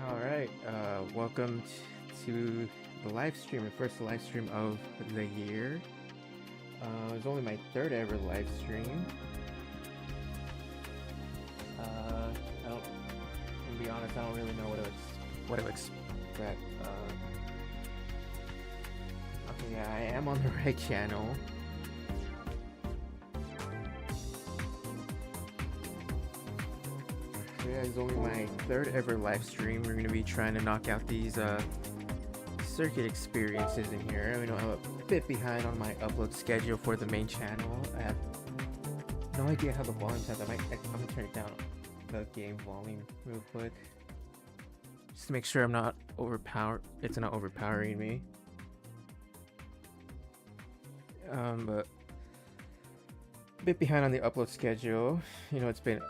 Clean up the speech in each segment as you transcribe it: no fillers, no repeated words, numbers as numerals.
Alright, welcome to the live stream, the first live stream of the year. It's only my third ever live stream. I don't, to be honest, I don't really know what to expect. Okay, yeah, I am on the right channel. So yeah, it's only my third ever live stream. We're gonna be trying to knock out these circuit experiences in here. I mean, I'm a bit behind on my upload schedule for the main channel. I have no idea how the volume's at. I'm gonna turn it down, the game volume real quick, just to make sure I'm not it's not overpowering me. But a bit behind on the upload schedule. You know, it's been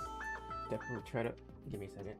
definitely try to give me a second.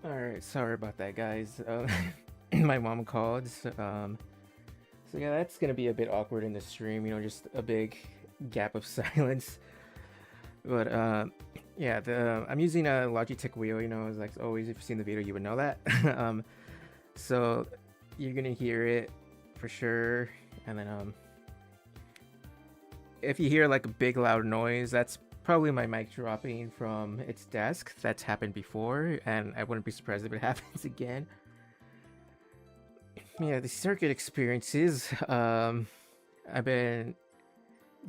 Alright, sorry about that, guys. My mom called. So yeah, that's gonna be a bit awkward in the stream, you know, just a big gap of silence. But yeah, I'm using a Logitech wheel, you know, like always. If you've seen the video, you would know that. So you're gonna hear it for sure, and then if you hear like a big loud noise, that's probably my mic dropping from its desk. That's happened before, and I wouldn't be surprised if it happens again. Yeah, the circuit experiences. I've been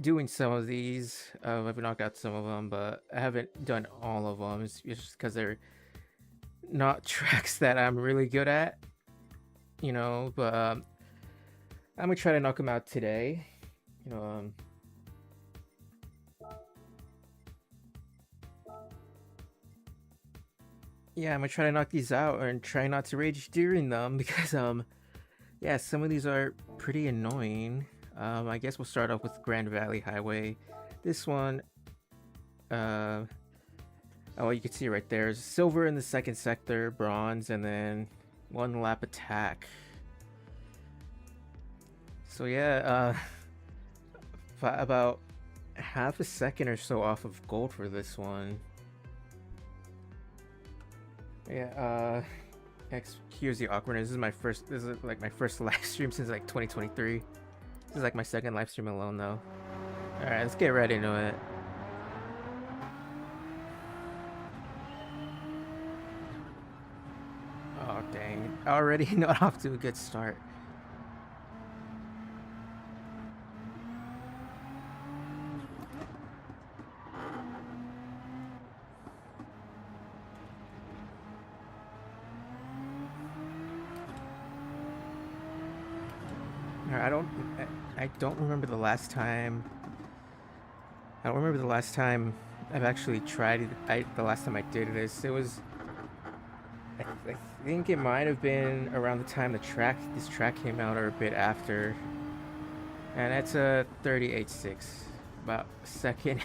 doing some of these. I've knocked out some of them, but I haven't done all of them. It's just because they're not tracks that I'm really good at, you know. But I'm gonna try to knock them out today. You know, yeah, I'm gonna try to knock these out and try not to rage during them because yeah, some of these are pretty annoying. I guess we'll start off with Grand Valley Highway. This one, oh, you can see right there, silver in the second sector, bronze, and then one lap attack. So yeah, about half a second or so off of gold for this one. Yeah, excuse the awkwardness. This is my first. This is like my first live stream since like 2023. This is like my second live stream alone, though. All right, let's get right into it. Oh dang! Already not off to a good start. I don't. I don't remember the last time. I don't remember the last time I've actually tried it. The last time I did this, it was. I think it might have been around the time this track came out, or a bit after. And it's a 38.6, about a second,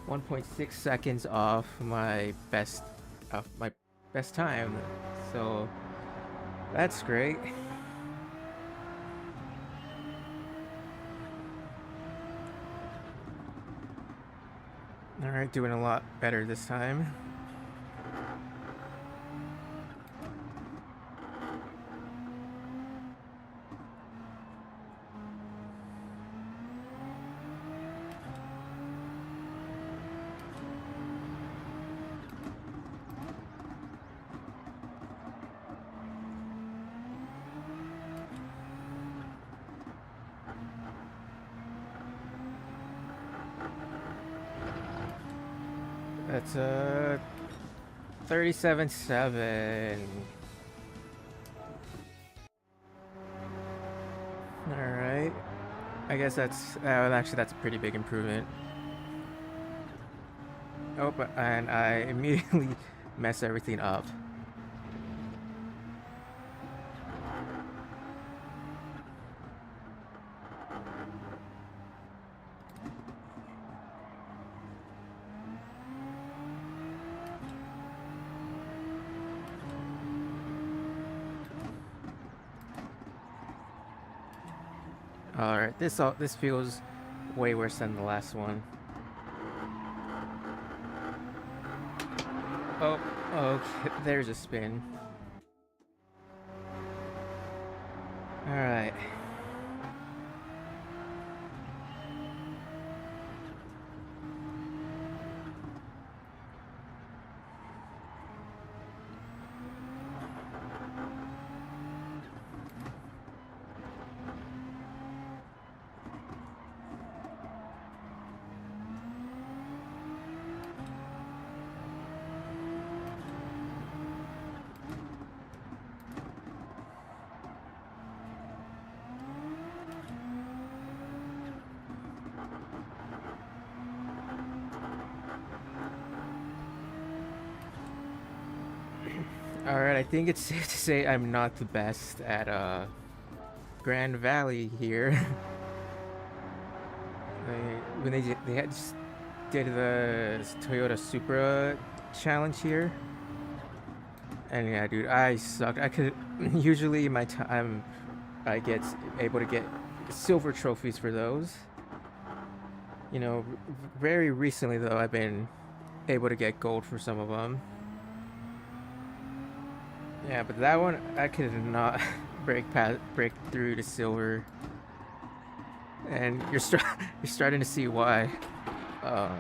1.6 seconds off my best time. So that's great. All right, doing a lot better this time. That's a 37.7. All right. I guess that's a pretty big improvement. Oh, and I immediately mess everything up. All right, this feels way worse than the last one. Oh, okay, there's a spin. All right. Alright, I think it's safe to say I'm not the best at Grand Valley here. When they just did the Toyota Supra challenge here. And yeah, dude, I sucked. I could usually my time I get able to get silver trophies for those. You know, very recently though, I've been able to get gold for some of them. Yeah, but that one I could not break through to silver, and you're starting to see why. Uh,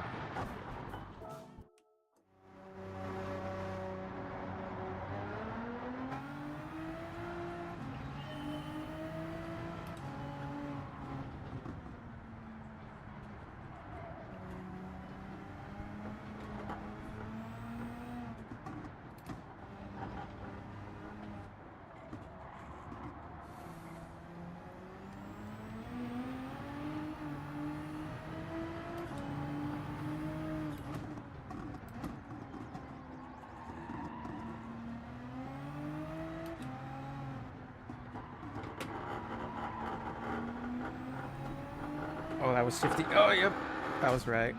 oh, that was 50. Oh, yep, that was right.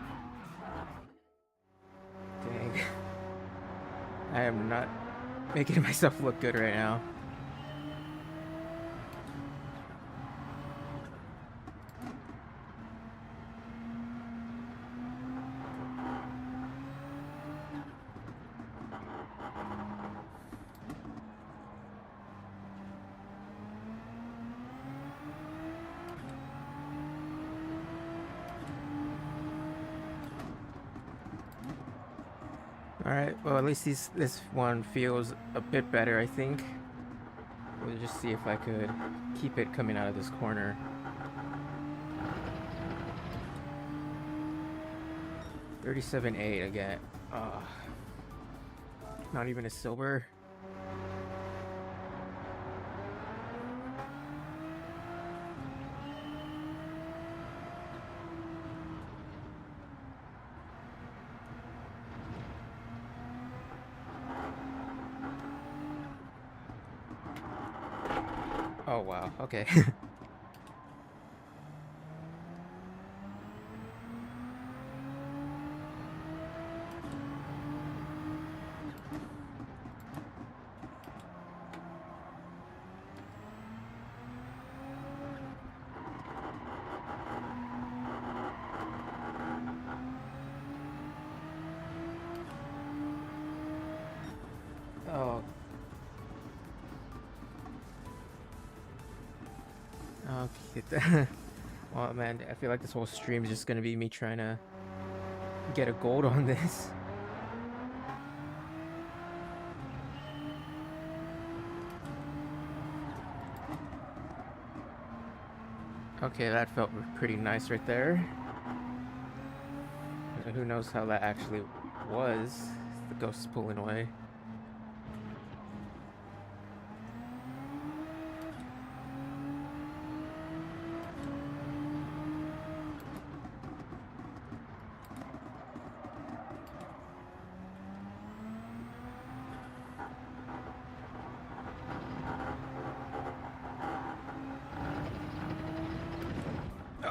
Dang, I am not making myself look good right now. Alright, well at least this one feels a bit better, I think. We'll just see if I could keep it coming out of this corner. 37.8 again. Not even a silver. Oh wow, okay. Oh. Okay. Oh man, I feel like this whole stream is just gonna be me trying to get a gold on this. Okay, that felt pretty nice right there. Who knows how that actually was? The ghost is pulling away.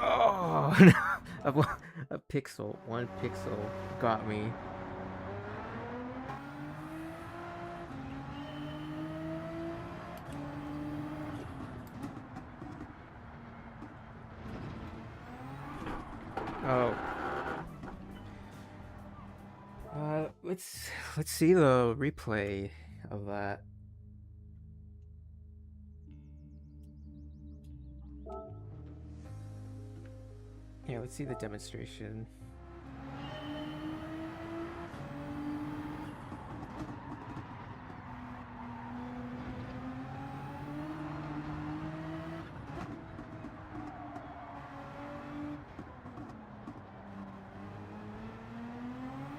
Oh, no. A pixel, 1 pixel got me. Oh. Let's see the replay of that. Yeah, let's see the demonstration.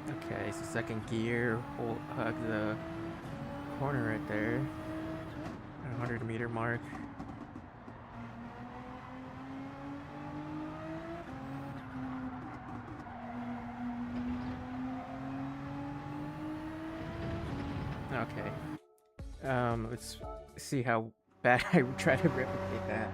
Okay, so second gear, we'll hug the corner right there. 100-meter mark. Okay. Let's see how bad I try to replicate that.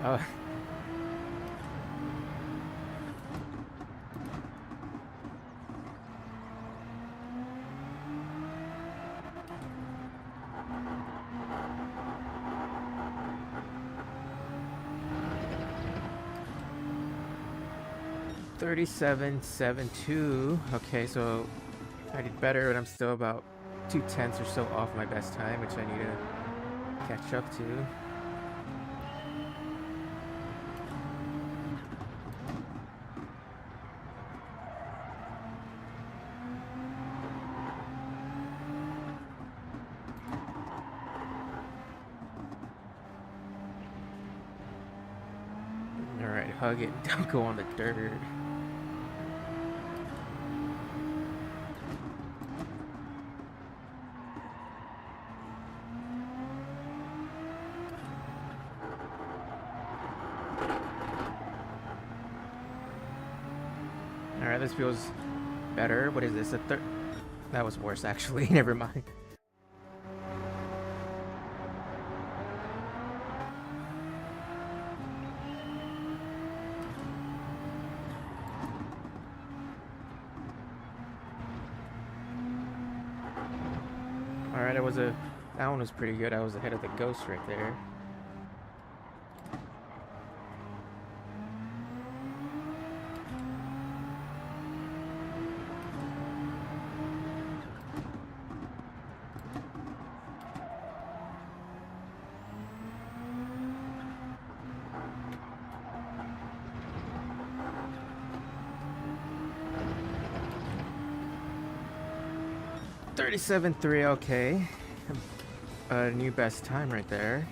Oh. 37.72. Okay, so I did better, but I'm still about 2/10 or so off my best time, which I need to catch up to. Alright, hug it. Don't go on the dirt. Alright, this feels better. What is this? A third? That was worse, actually. Never mind. Alright, that one was pretty good. I was ahead of the ghost right there. 37.3, okay. A new best time right there.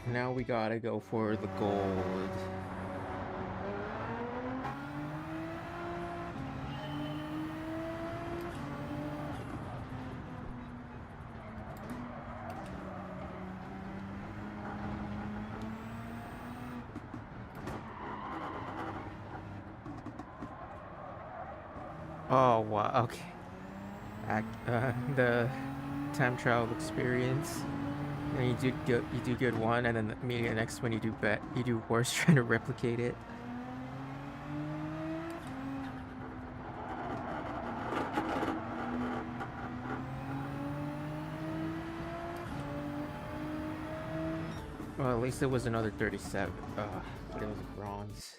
Now we gotta go for the gold. Oh wow, okay. The time travel experience. And you do good one, and then immediately the next one you do worse trying to replicate it. Well, at least it was another 37. But it was a bronze.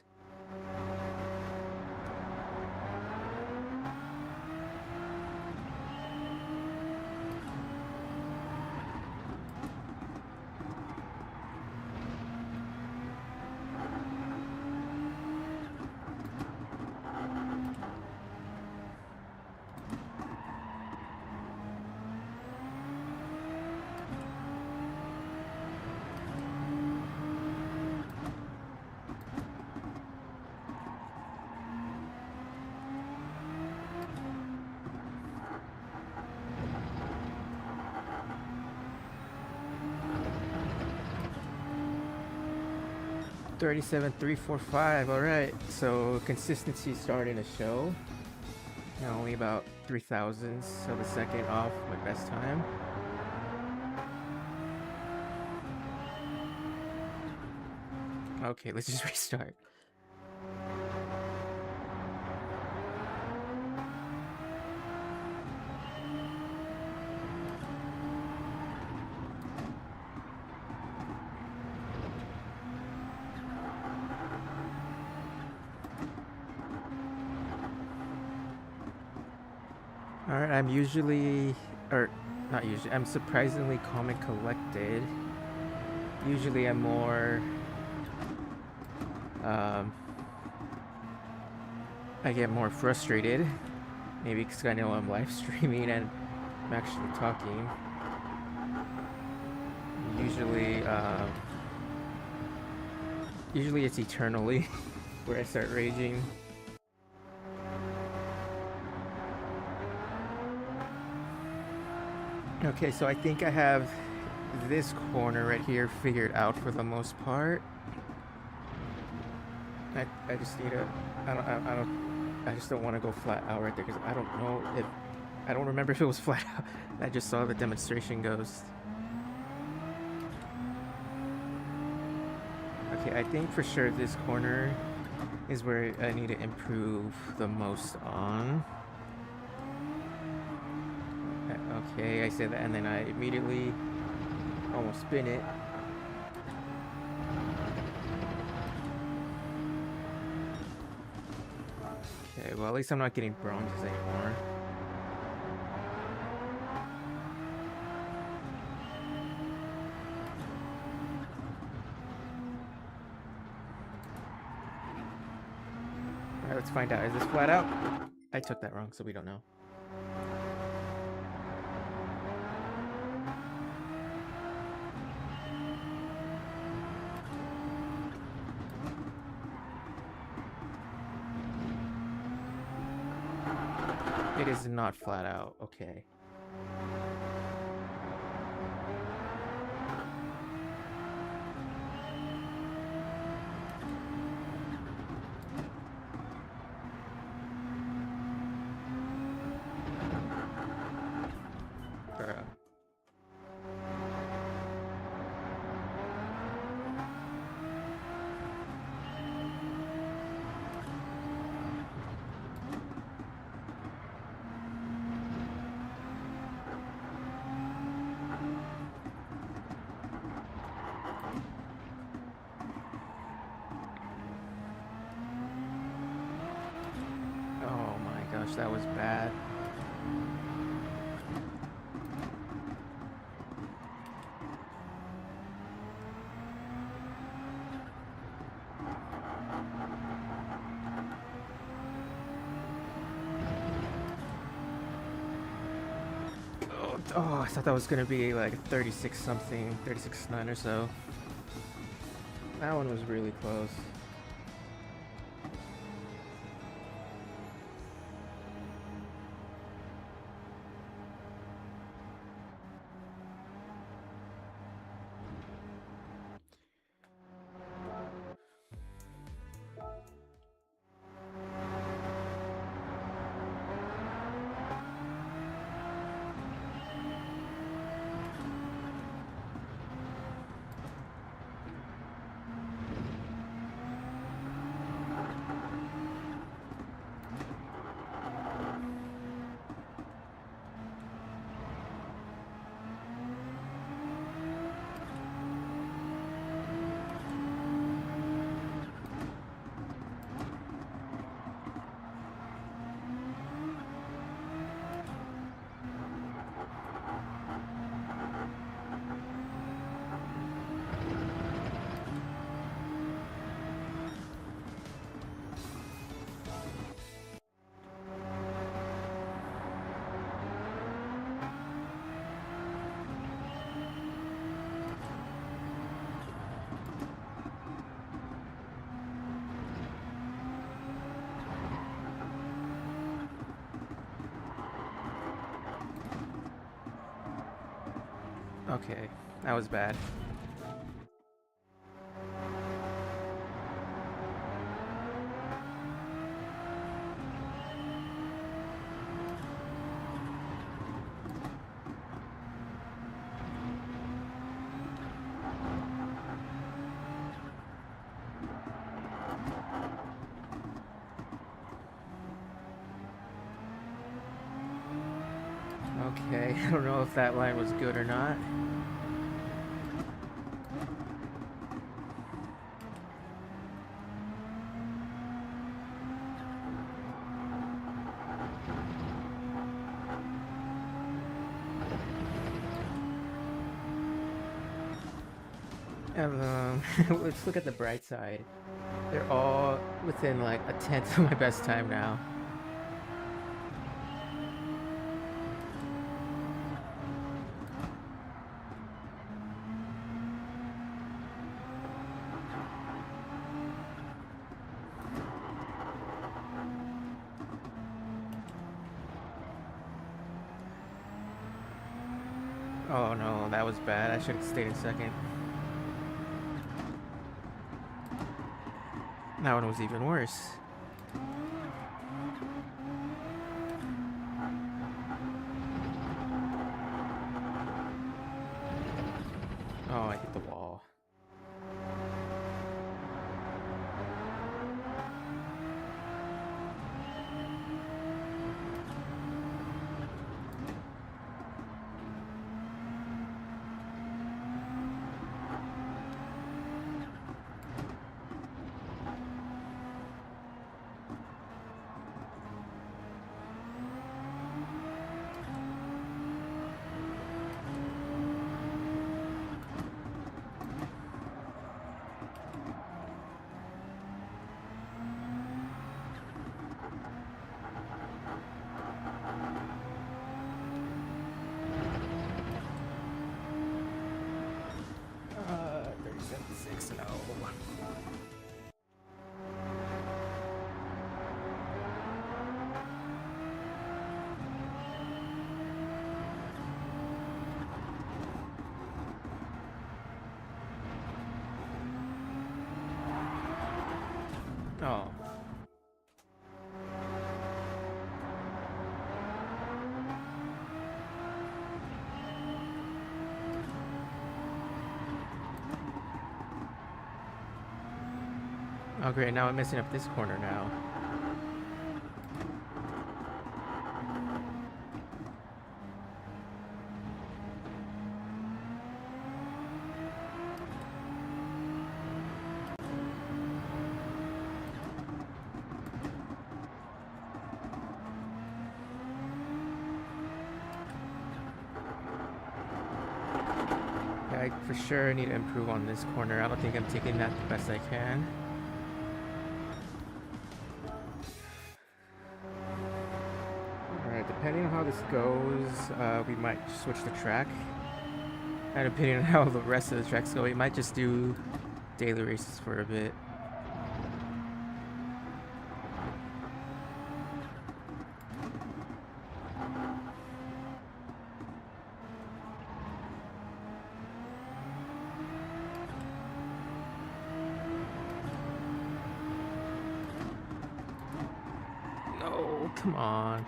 $37,345. All right, so consistency starting to show. Now only about 0.003 of a second off my best time. Okay, let's just restart. Alright, I'm usually, or not usually, I'm surprisingly calm and collected. Usually I'm more, I get more frustrated. Maybe because I know I'm live streaming and I'm actually talking. Usually it's eternally where I start raging. Okay, so I think I have this corner right here figured out for the most part. I just need to, I just don't want to go flat out right there because I don't know if, I don't remember if it was flat out. I just saw the demonstration ghost. Okay, I think for sure this corner is where I need to improve the most on. Okay, I said that and then I immediately almost spin it. Okay, well at least I'm not getting bronzes anymore. Alright, let's find out. Is this flat out? I took that wrong, so we don't know. It is not flat out. Okay. Oh my gosh, that was bad. Oh, I thought that was gonna be like 36 something, 36.9 or so. That one was really close. Okay, that was bad. Okay, I don't know if that line was good or not. Let's look at the bright side. They're all within like a tenth of my best time now. Oh no, that was bad. I should have stayed in second. That one was even worse. Oh, I hit the wall. Uh, 37.6 and 0. Oh. Oh great, now I'm messing up this corner now. I for sure need to improve on this corner. I don't think I'm taking that the best I can. Alright, depending on how how this goes, we might switch the track. And depending on how the rest of the tracks go, we might just do daily races for a bit. No, come on.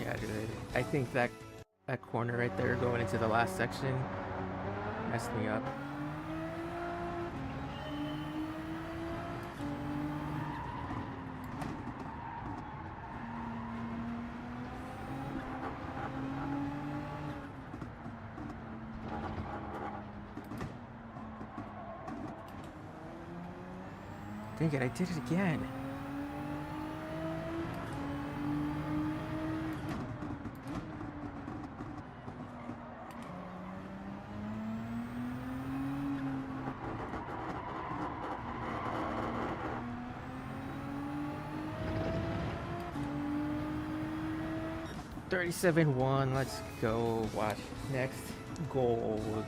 Yeah, dude. I think that corner right there going into the last section messed me up. Dang it, I did it again. $37-1, let's go. Watch next gold.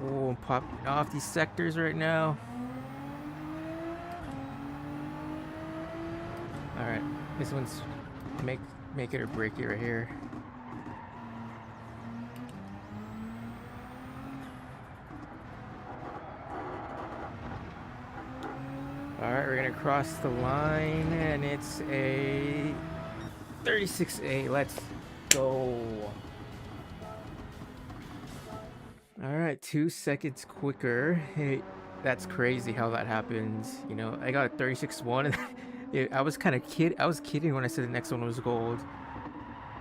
Oh, I'm popping off these sectors right now. Alright, this one's make it or break it right here. Alright, we're gonna cross the line and it's a 36A. Let's go. Alright, 2 seconds quicker. Hey, that's crazy how that happens. You know, I got a 36-1. I was kind of I was kidding when I said the next one was gold.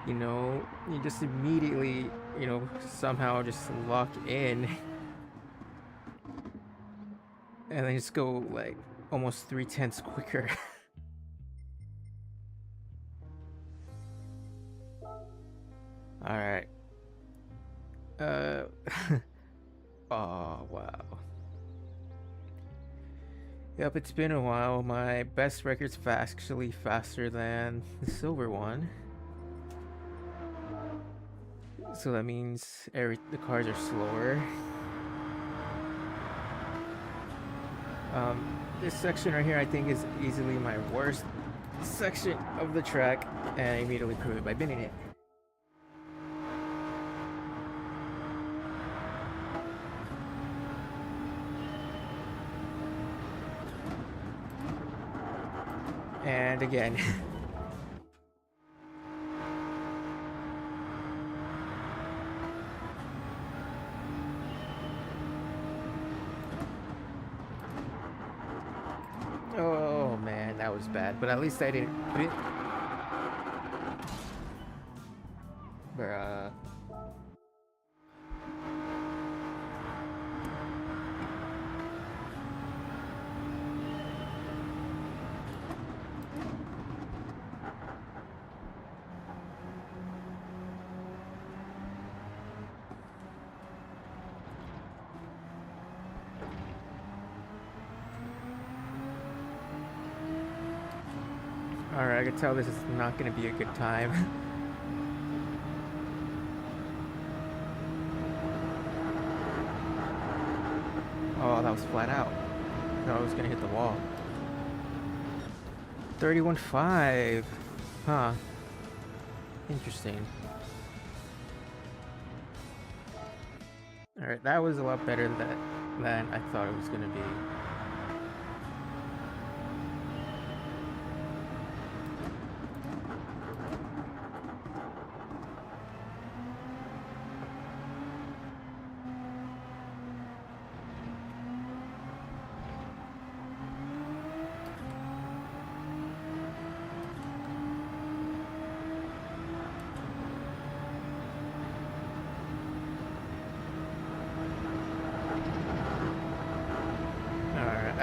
You know, you just immediately, you know, somehow just lock in. And then just go like almost 3/10 quicker. Alright. Oh, wow. Yep, it's been a while. My best record's actually faster than the silver one. So that means the cars are slower. This section right here I think is easily my worst section of the track, and I immediately prove it by binning it. And again. Oh man, that was bad. But at least I didn't. Bruh. Alright, I can tell this is not going to be a good time. Oh, that was flat out. I thought I was going to hit the wall. 31.5. Huh. Interesting. Alright, that was a lot better than I thought it was going to be.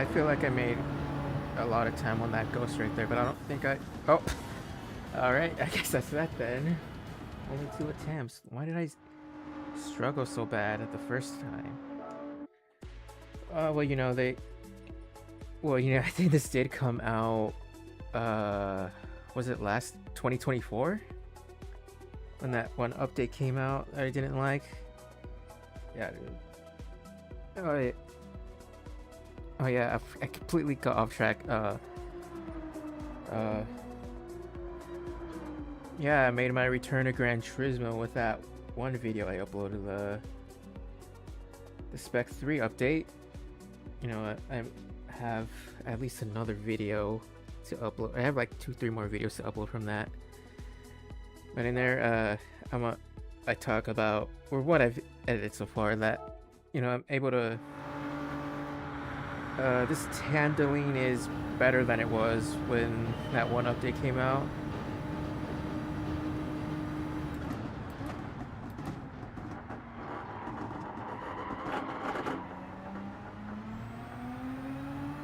I feel like I made a lot of time on that ghost right there, but I don't think I... Oh! Alright, I guess that's that then. Only 2 attempts. Why did I struggle so bad at the first time? Well, you know, Well, you know, I think this did come out, was it last 2024? When that one update came out that I didn't like? Yeah, dude. Oh yeah, I completely got off track. Yeah, I made my return to Gran Turismo with that one video I uploaded, the Spec 3 update. You know, I have at least another video to upload. I have like 2-3 more videos to upload from that. But in there, I talk about, or what I've edited so far, that, you know, I'm able to, this handling is better than it was when that one update came out.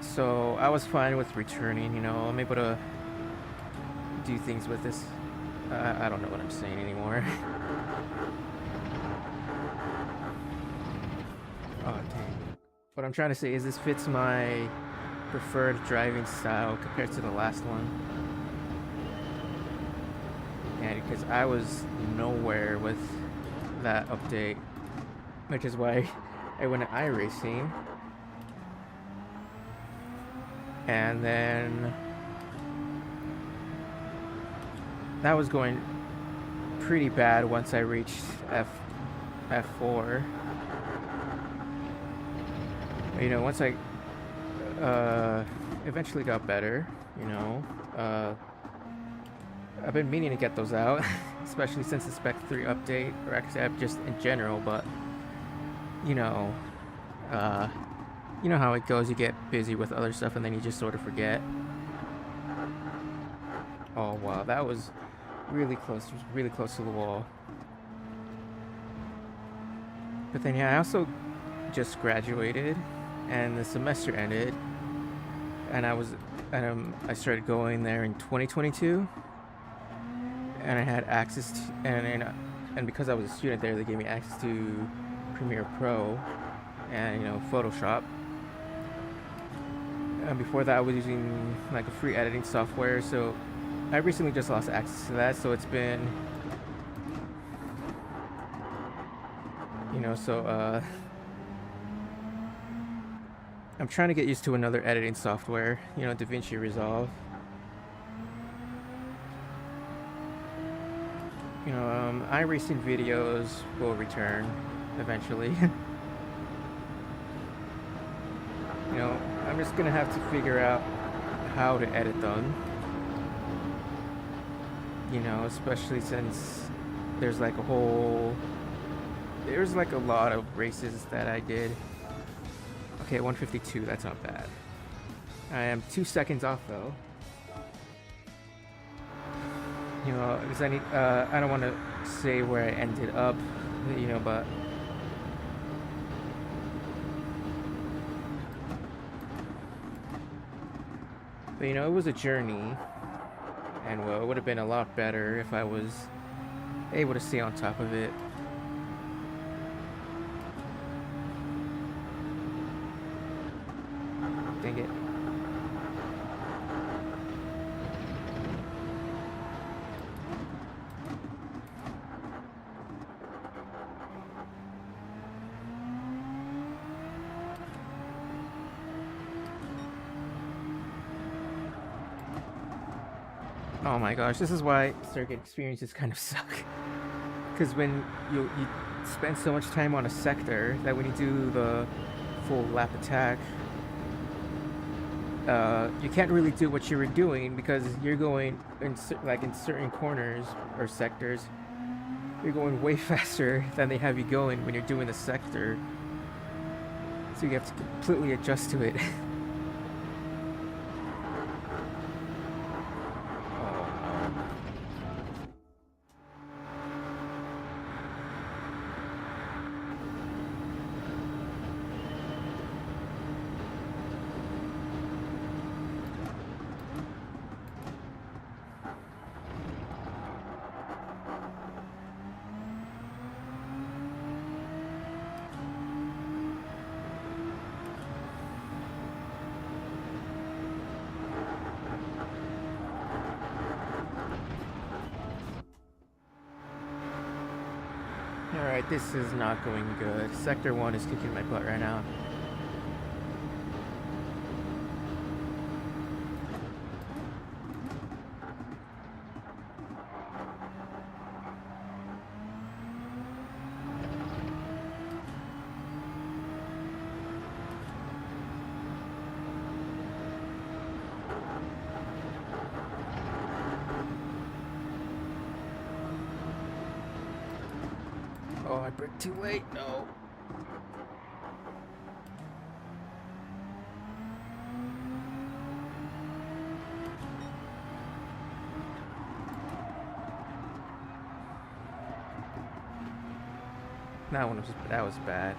So I was fine with returning, you know, I'm able to do things with this. I don't know what I'm saying anymore. Oh, dang. What I'm trying to say is this fits my preferred driving style compared to the last one. And because I was nowhere with that update, which is why I went to iRacing. And then that was going pretty bad once I reached F4. You know, once I eventually got better, you know, I've been meaning to get those out, especially since the Spec 3 update, or actually just in general, but you know how it goes, you get busy with other stuff and then you just sort of forget. Oh wow, that was really close. It was really close to the wall. But then yeah, I also just graduated and the semester ended, and I started going there in 2022, and I had access to, and because I was a student there, they gave me access to Premiere Pro and, you know, Photoshop. And before that I was using like a free editing software, so I recently just lost access to that, so it's been, you know, so I'm trying to get used to another editing software, you know, DaVinci Resolve. You know, iRacing videos will return eventually. You know, I'm just gonna have to figure out how to edit them. You know, especially since there's like a lot of races that I did. Okay, 152, that's not bad. I am 2 seconds off though. You know, because I don't want to say where I ended up, you know, but you know, it was a journey, and well, it would have been a lot better if I was able to stay on top of it. Dang it. Oh my gosh, this is why circuit experiences kind of suck. Because when you spend so much time on a sector that when you do the full lap attack, you can't really do what you were doing because you're going in certain corners or sectors, you're going way faster than they have you going when you're doing the sector. So you have to completely adjust to it. Alright, this is not going good. Sector 1 is kicking my butt right now. Oh, I braked too late. No. That was bad.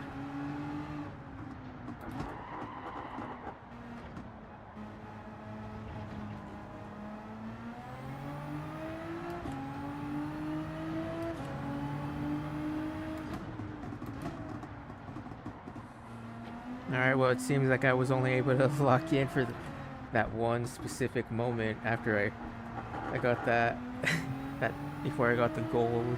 Alright, well, it seems like I was only able to lock in for that one specific moment after I got that that before I got the gold.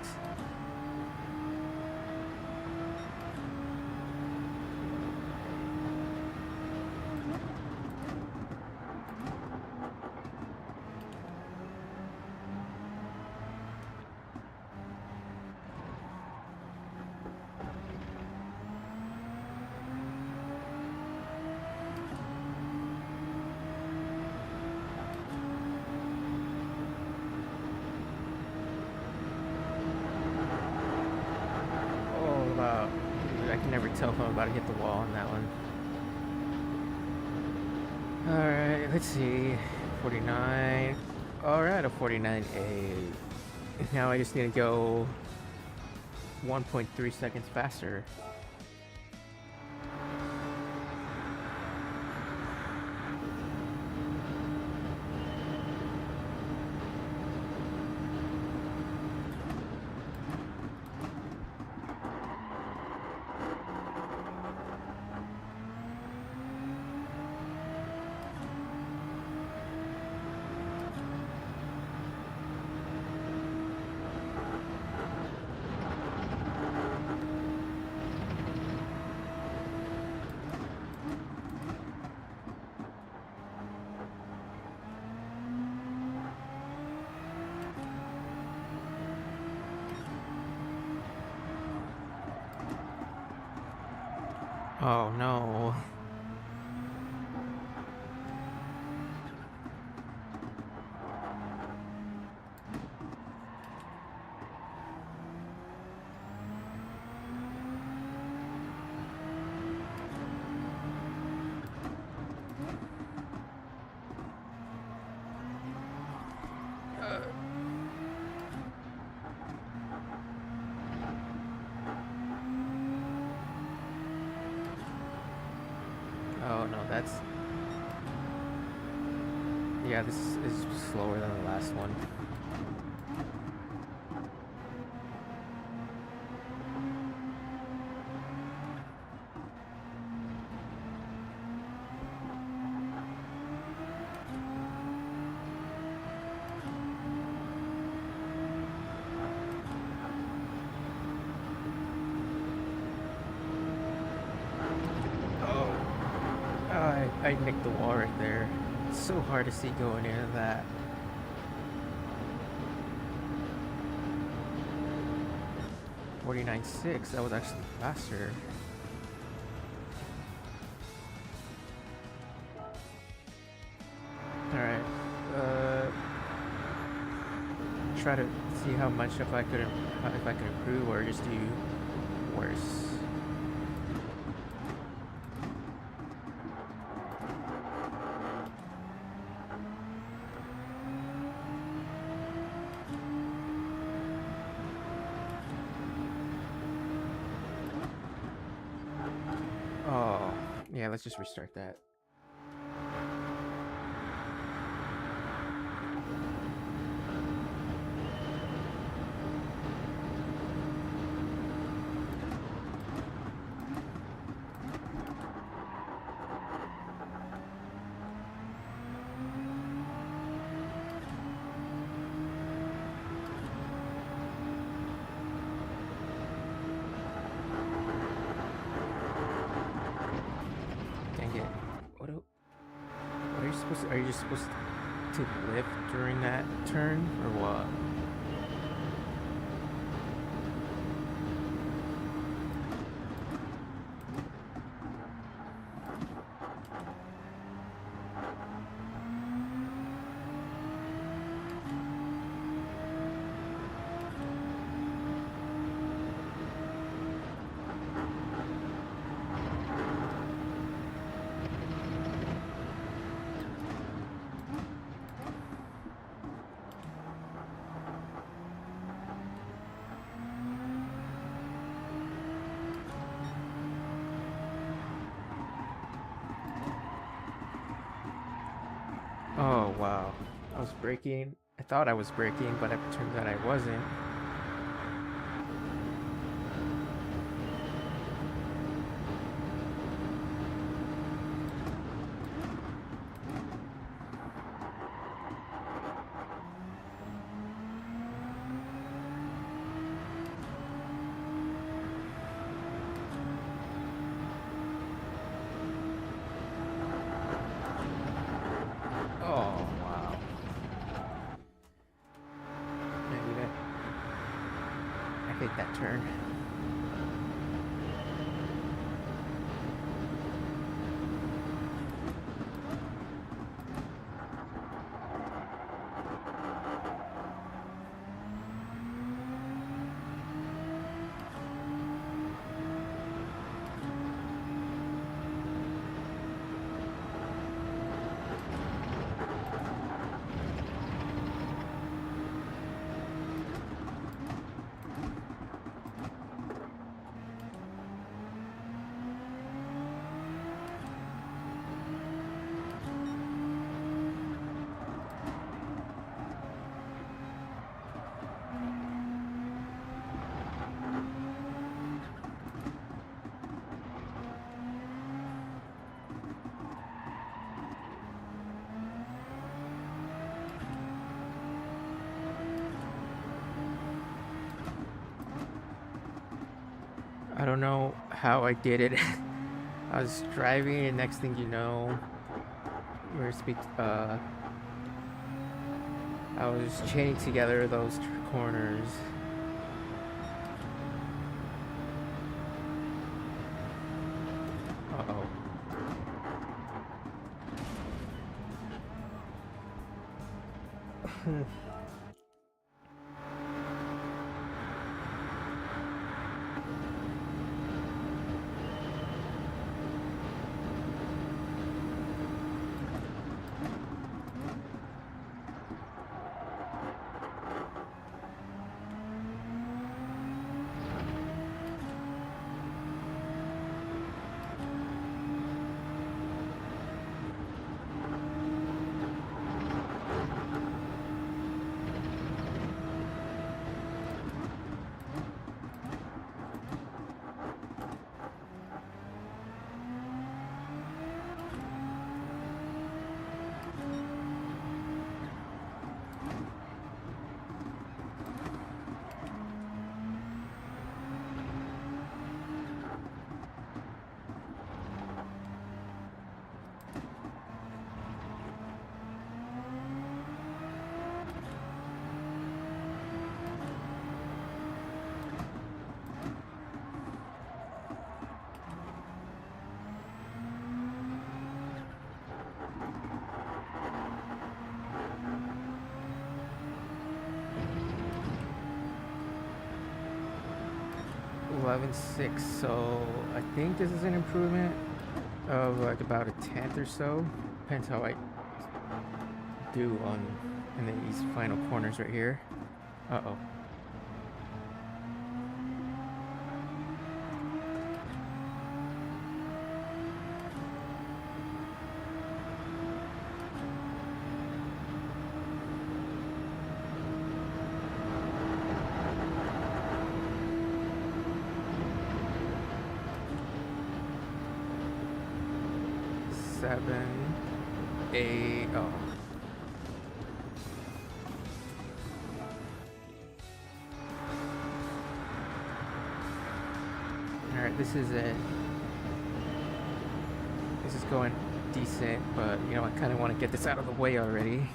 I can never tell if I'm about to hit the wall on that one. Alright, let's see. 49. Alright, a 49A. Now I just need to go 1.3 seconds faster. Oh no. Oh no, that's... Yeah, this is slower than the last one. I nicked the wall right there. It's so hard to see going into that. .49.6, that was actually faster. Alright, try to see how much if I could improve or just do worse. Oh, yeah, let's just restart that. are you just supposed to lift during that turn, or what? Oh wow, I was braking. I thought I was braking, but it turns out I wasn't. Oh wow. Maybe I hate that turn. I don't know how I did it. I was driving, and next thing you know, I was chaining together those corners. Uh oh. 11.6, so I think this is an improvement of like about a tenth or so. Depends how I do on in these final corners right here. Uh-oh. Seven, eight, oh. Alright, this is it. This is going decent, but you know, I kind of want to get this out of the way already.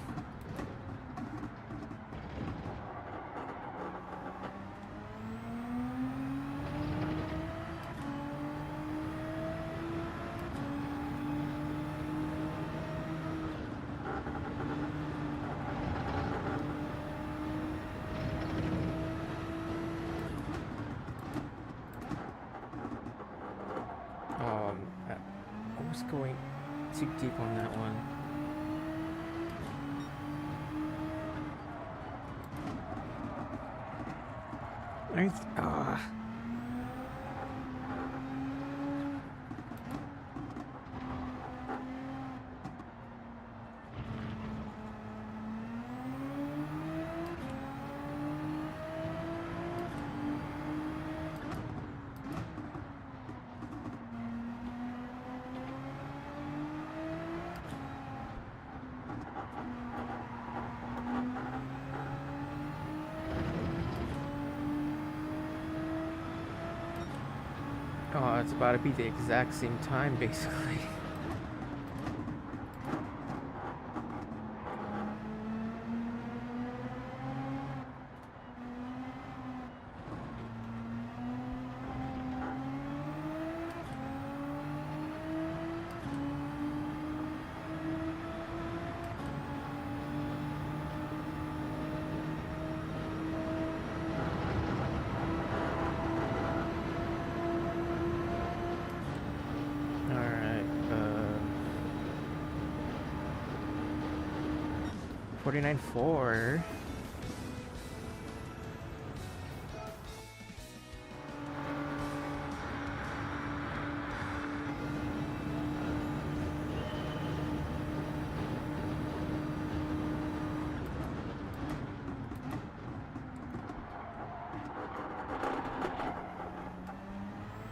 I was going too deep on that one. Oh, it's about to be the exact same time, basically. Alright, 49.4.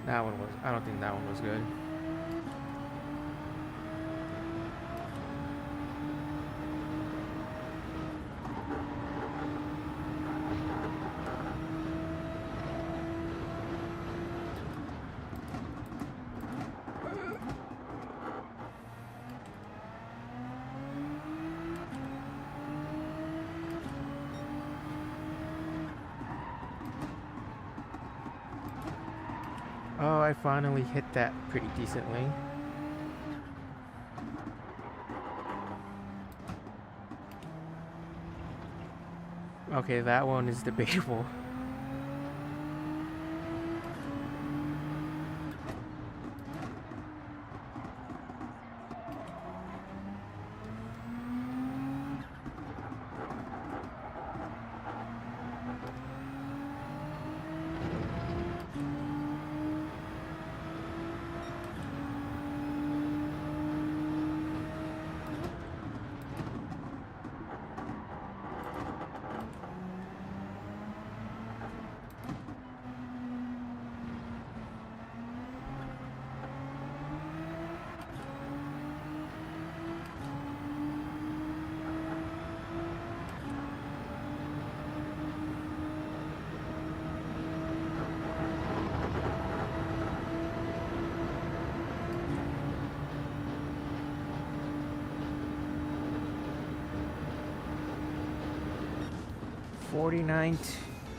That one was, I don't think that one was good. Oh, I finally hit that pretty decently. Okay, that one is debatable.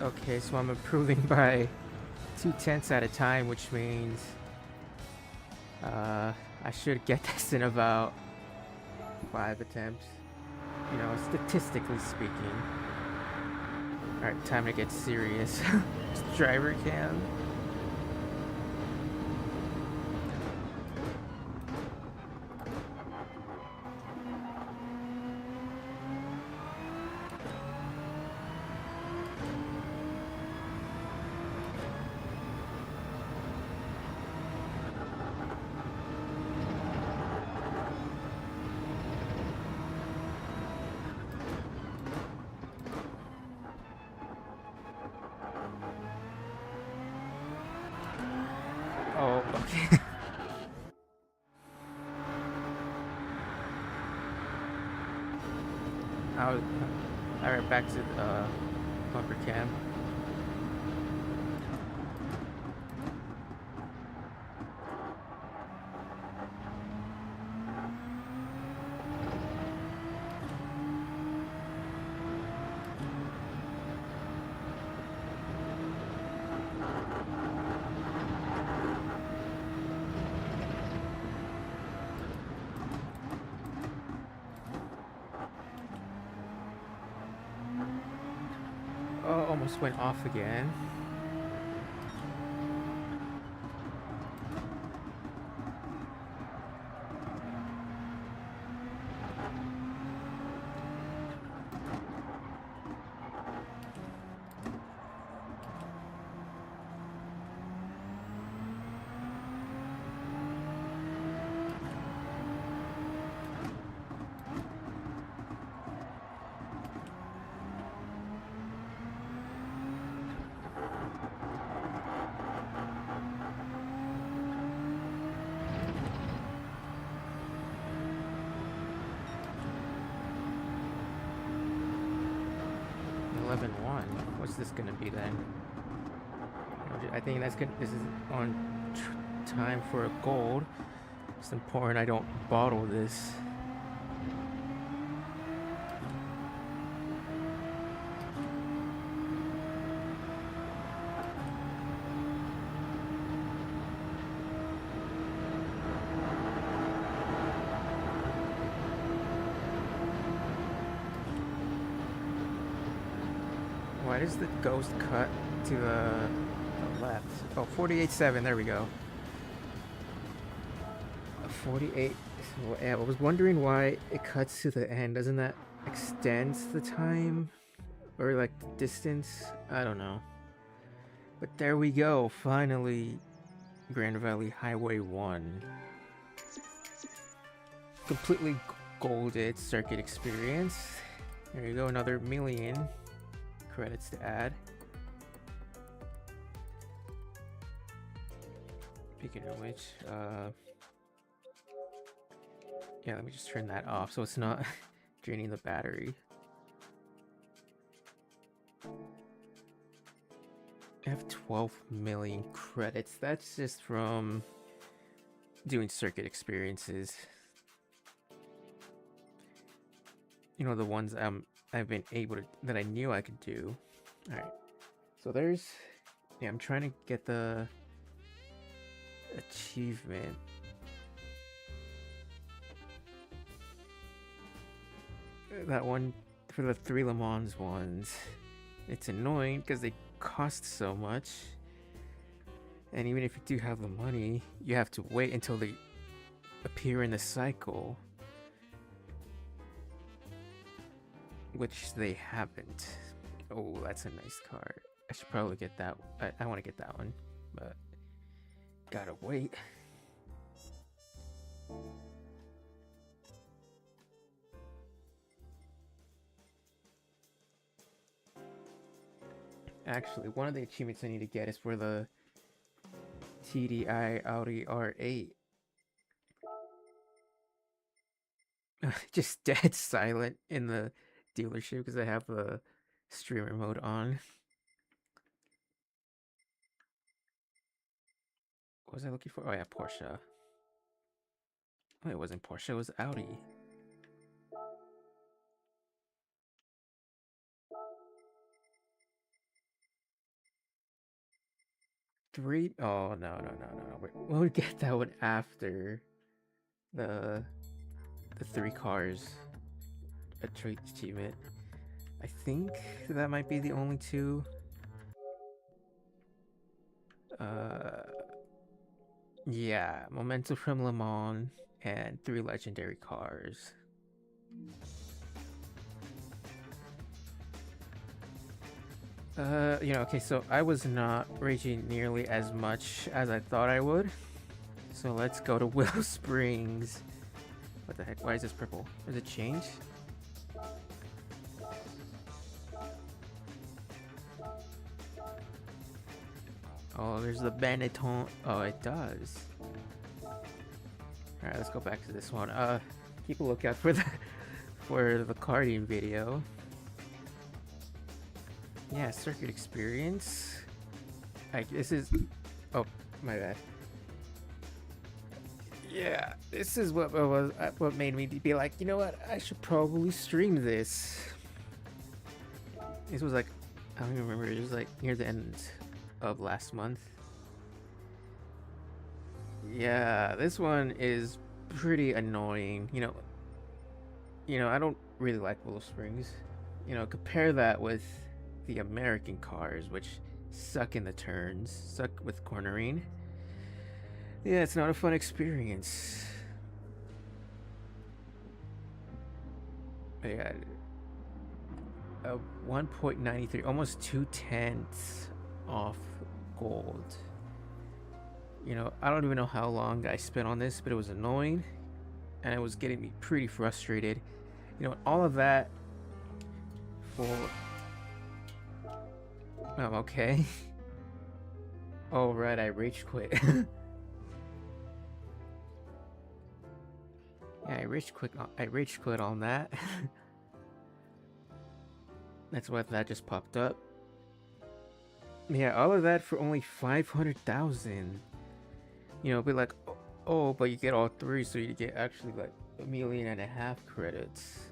Okay, so I'm improving by 2/10 at a time, which means I should get this in about 5 attempts. You know, statistically speaking. Alright, time to get serious. Driver cam. Oh, okay. Alright, back to bumper cam. almost went off again. What's this gonna be then? I think that's good. This is on time for a gold. It's important I don't bottle this. Why does the ghost cut to the left? Oh, 48.7, there we go. 48. Yeah, I was wondering why it cuts to the end. Doesn't that extend the time? Or like distance? I don't know. But there we go, finally. Grand Valley Highway 1. Completely golded circuit experience. There you go, another million credits to add. Speaking of which, yeah, let me just turn that off so it's not draining the battery. I have 12 million credits. That's just from doing circuit experiences. You know, the ones I've been able to, that I knew I could do. All right, so there's, yeah, I'm trying to get the achievement. That one for the 3 Le Mans ones. It's annoying because they cost so much, and even if you do have the money, you have to wait until they appear in the cycle, which they haven't. Oh, that's a nice car. I should probably get that. I want to get that one, but gotta wait. Actually, one of the achievements I need to get is for the TDI Audi R8. Just dead silent in the dealership because I have the streamer mode on. What was I looking for? Oh yeah, Porsche. Oh, it wasn't Porsche, it was Audi. Three? Oh no. We'll get that one after the 3 cars achievement. I think that might be the only 2. Yeah, Memento from Le Mans and 3 legendary cars. You know, okay, so I was not raging nearly as much as I thought I would. So let's go to Willow Springs. What the heck? Why is this purple? Does it change? Oh, there's the Benetton. Oh, it does. Alright, let's go back to this one. Keep a lookout for the karting video. Yeah, circuit experience. Like, this is... Oh, my bad. Yeah, this is what made me be like, you know what? I should probably stream this. This was like, I don't even remember. It was like near the end of last month. Yeah, this one is pretty annoying. You know, I don't really like Willow Springs. You know, compare that with the American cars, which suck in the turns, suck with cornering. Yeah, it's not a fun experience. But yeah, 1.93, almost 2/10 off gold. You know, I don't even know how long I spent on this, but it was annoying and it was getting me pretty frustrated. You know, all of that for... Oh, okay. Oh, right, I rage quit. Yeah, I rage quit on that. That's why that just popped up. Yeah, all of that for only 500,000. You know, be like, oh, but you get all three, so you get actually like 1.5 million credits.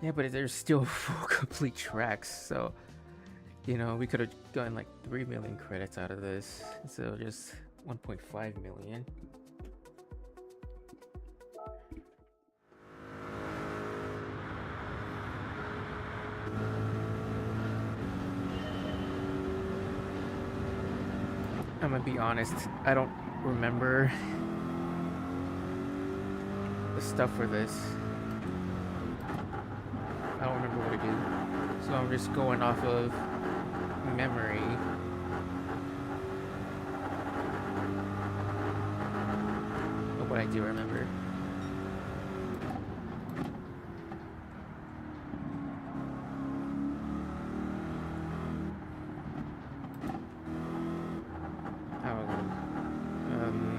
Yeah, but there's still 4 complete tracks, so you know, we could have gotten like 3 million credits out of this, so just 1.5 million. I'm gonna be honest, I don't remember the stuff for this. I don't remember what I did, so I'm just going off of memory. But what I do remember.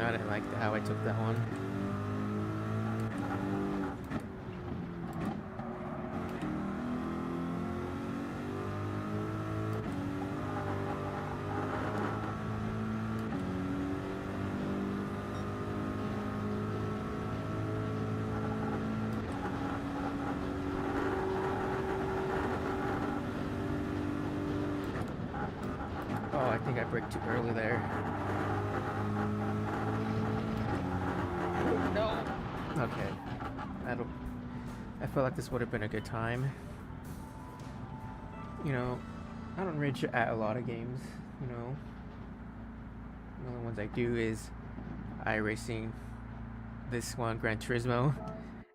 I didn't like how I took that one. Oh, I think I braked too early there. No. Okay. I felt like this would have been a good time. You know, I don't rage at a lot of games, you know. The only ones I do is iRacing, this one, Gran Turismo,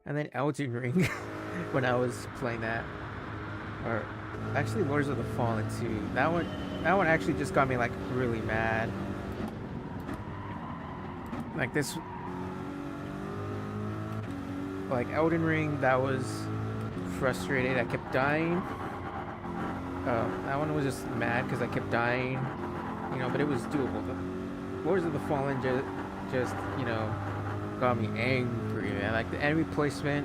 and then Elden Ring when I was playing that. Or actually Lords of the Fallen too. That one actually just got me like really mad. Like this, like Elden Ring, that was frustrated. I kept dying. That one was just mad because I kept dying, you know, but it was doable. The Lords of the Fallen just you know, got me angry, man. Like the enemy placement,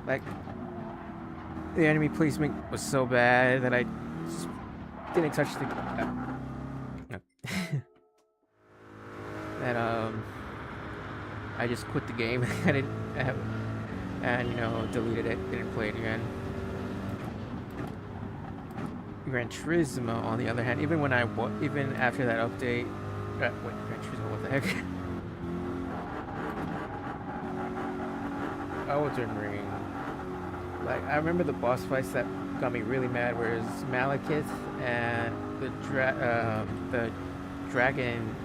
like the enemy placement was so bad that I just didn't touch the that I just quit the game. I didn't have, and you know, deleted it, didn't play it again. Gran Turismo, on the other hand, even after that update, wait, Gran Turismo, what the heck? Elden Ring. Like, I remember the boss fights that got me really mad, where it was Malekith and the Dragon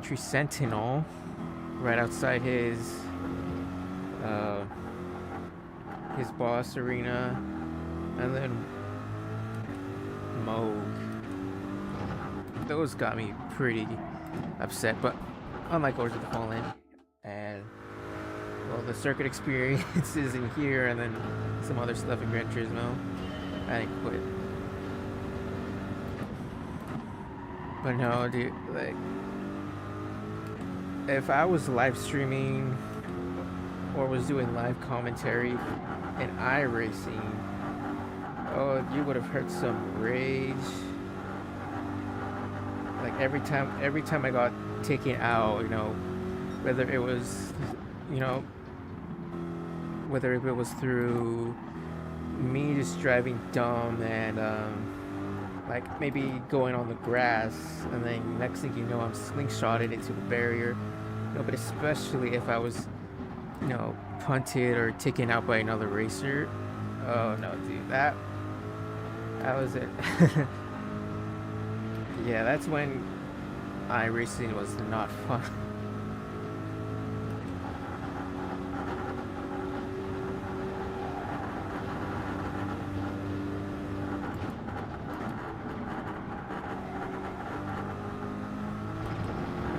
Tree Sentinel, right outside his boss arena, and then Moog. Those got me pretty upset, but unlike Lords of the Fallen and, well, the circuit experiences in here and then some other stuff in Gran Turismo, I didn't quit. But no, dude, like, if I was live streaming or was doing live commentary in iRacing, oh, you would have heard some rage. Like every time I got taken out, you know, whether it was, you know, whether it was through me just driving dumb and like maybe going on the grass, and then next thing you know, I'm slingshotted into the barrier. You know, but especially if I was, you know, punted or taken out by another racer, Oh no, dude, that was it. Yeah, that's when iRacing was not fun.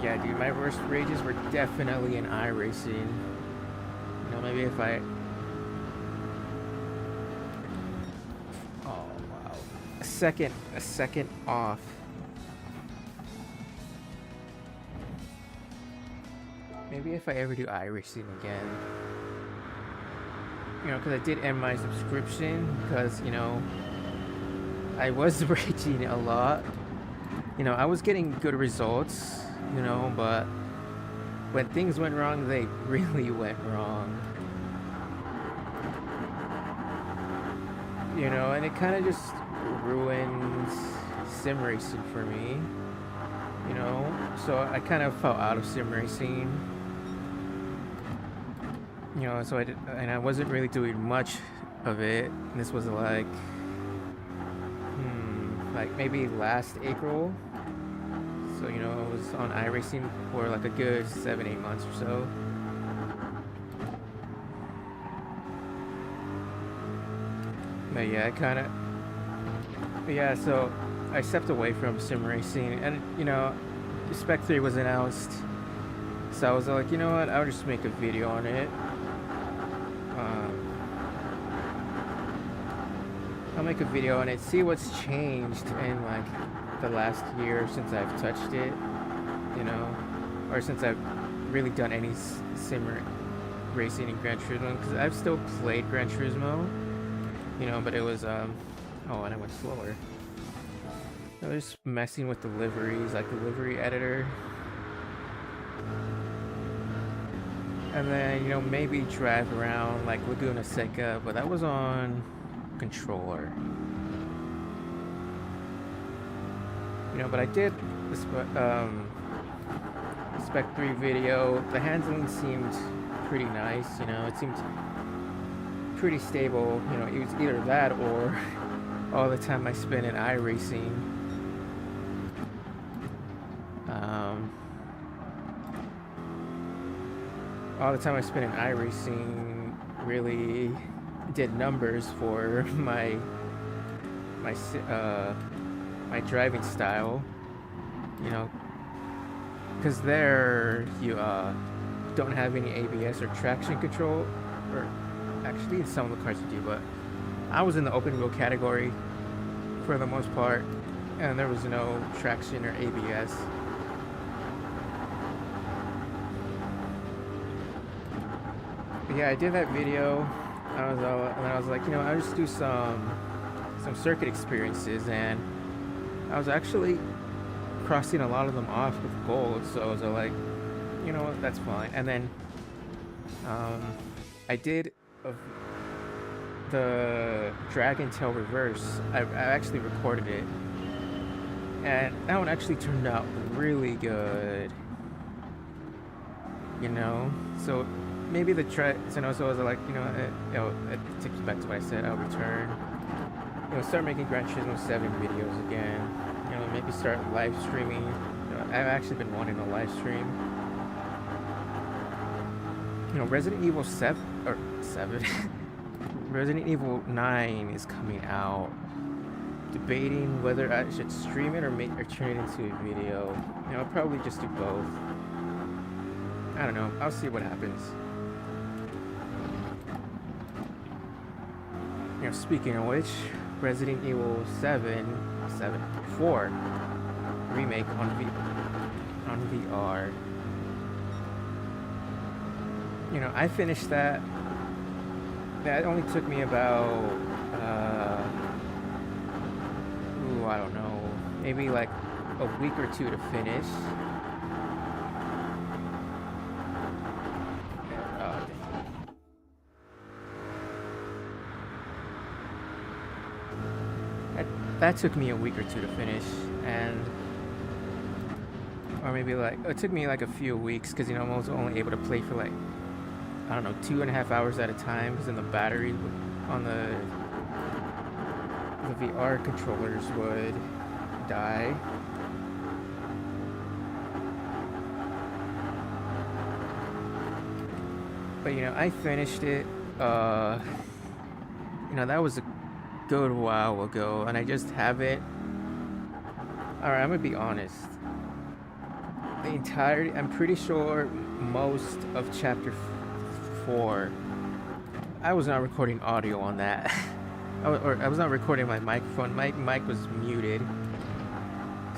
Yeah, dude, my worst rages were definitely in iRacing. You know, maybe if I... Oh, wow. A second off. Maybe if I ever do iRacing again. You know, because I did end my subscription because, you know, I was raging a lot. You know, I was getting good results, you know, but when things went wrong, they really went wrong. You know, and it kind of just ruined sim racing for me, you know, so I kind of fell out of sim racing. You know, so and I wasn't really doing much of it. This was like maybe last April. So, you know, I was on iRacing for like a good 7-8 months or so. But yeah, so I stepped away from sim racing, and you know, Spec 3 was announced. So I was like, you know what, I'll just make a video on it. I'll make a video on it, see what's changed in like the last year since I've touched it, you know, or since I've really done any sim racing in Gran Turismo, because I've still played Gran Turismo, you know, but it was oh, and I went slower. I was just messing with the liveries, like the livery editor. And then, you know, maybe drive around like Laguna Seca, but that was on controller. You know, but I did this Spec 3 video. The handling seemed pretty nice, you know, it seemed pretty stable. You know, it was either that or all the time I spent in iRacing. All the time I spent in iRacing really did numbers for my driving style, you know, because there you don't have any ABS or traction control, or actually in some of the cars you do, but I was in the open wheel category for the most part, and there was no traction or ABS. Yeah, I did that video. And then I was like, you know, I'll just do some circuit experiences, and I was actually crossing a lot of them off with gold. So I was like, you know what, that's fine. And then I did the Dragon Tail reverse. I actually recorded it, and that one actually turned out really good. You know, so. Maybe the so I was like, you know, it takes me back to what I said. I'll return, you know, start making Gran Turismo 7 videos again. You know, maybe start live streaming. You know, I've actually been wanting to live stream. You know, Resident Evil 7 Resident Evil 9 is coming out. Debating whether I should stream it or turn it into a video. You know, I'll probably just do both. I don't know. I'll see what happens. You know, speaking of which, Resident Evil 4 remake on VR. You know, I finished that. That only took me about I don't know, maybe like a week or two to finish. That took me a week or two to finish, or maybe like, it took me like a few weeks, because, you know, I was only able to play for like, I don't know, 2.5 hours at a time, because then the battery on the the VR controllers would die. But you know, I finished it. You know, that was a good while ago, and I just haven't. Alright, I'm gonna be honest. The entirety, I'm pretty sure most of chapter 4, I was not recording audio on that. I was not recording my microphone. My mic was muted.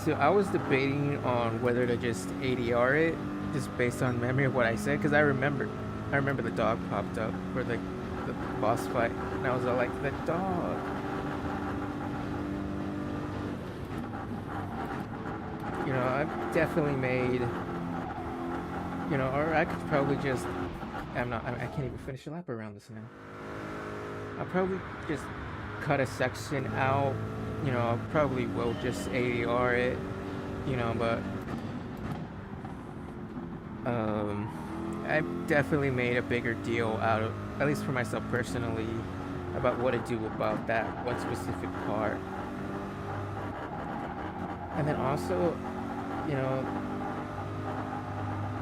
So I was debating on whether to just ADR it, just based on memory of what I said, because I remember the dog popped up for the boss fight, and I was all like, the dog. You know, I've definitely made, you know, or I could probably just, I can't even finish a lap around this now. I'll probably just cut a section out, you know, I probably will just ADR it, you know, but, I've definitely made a bigger deal out of, at least for myself personally, about what to do about that one specific part. And then also, you know,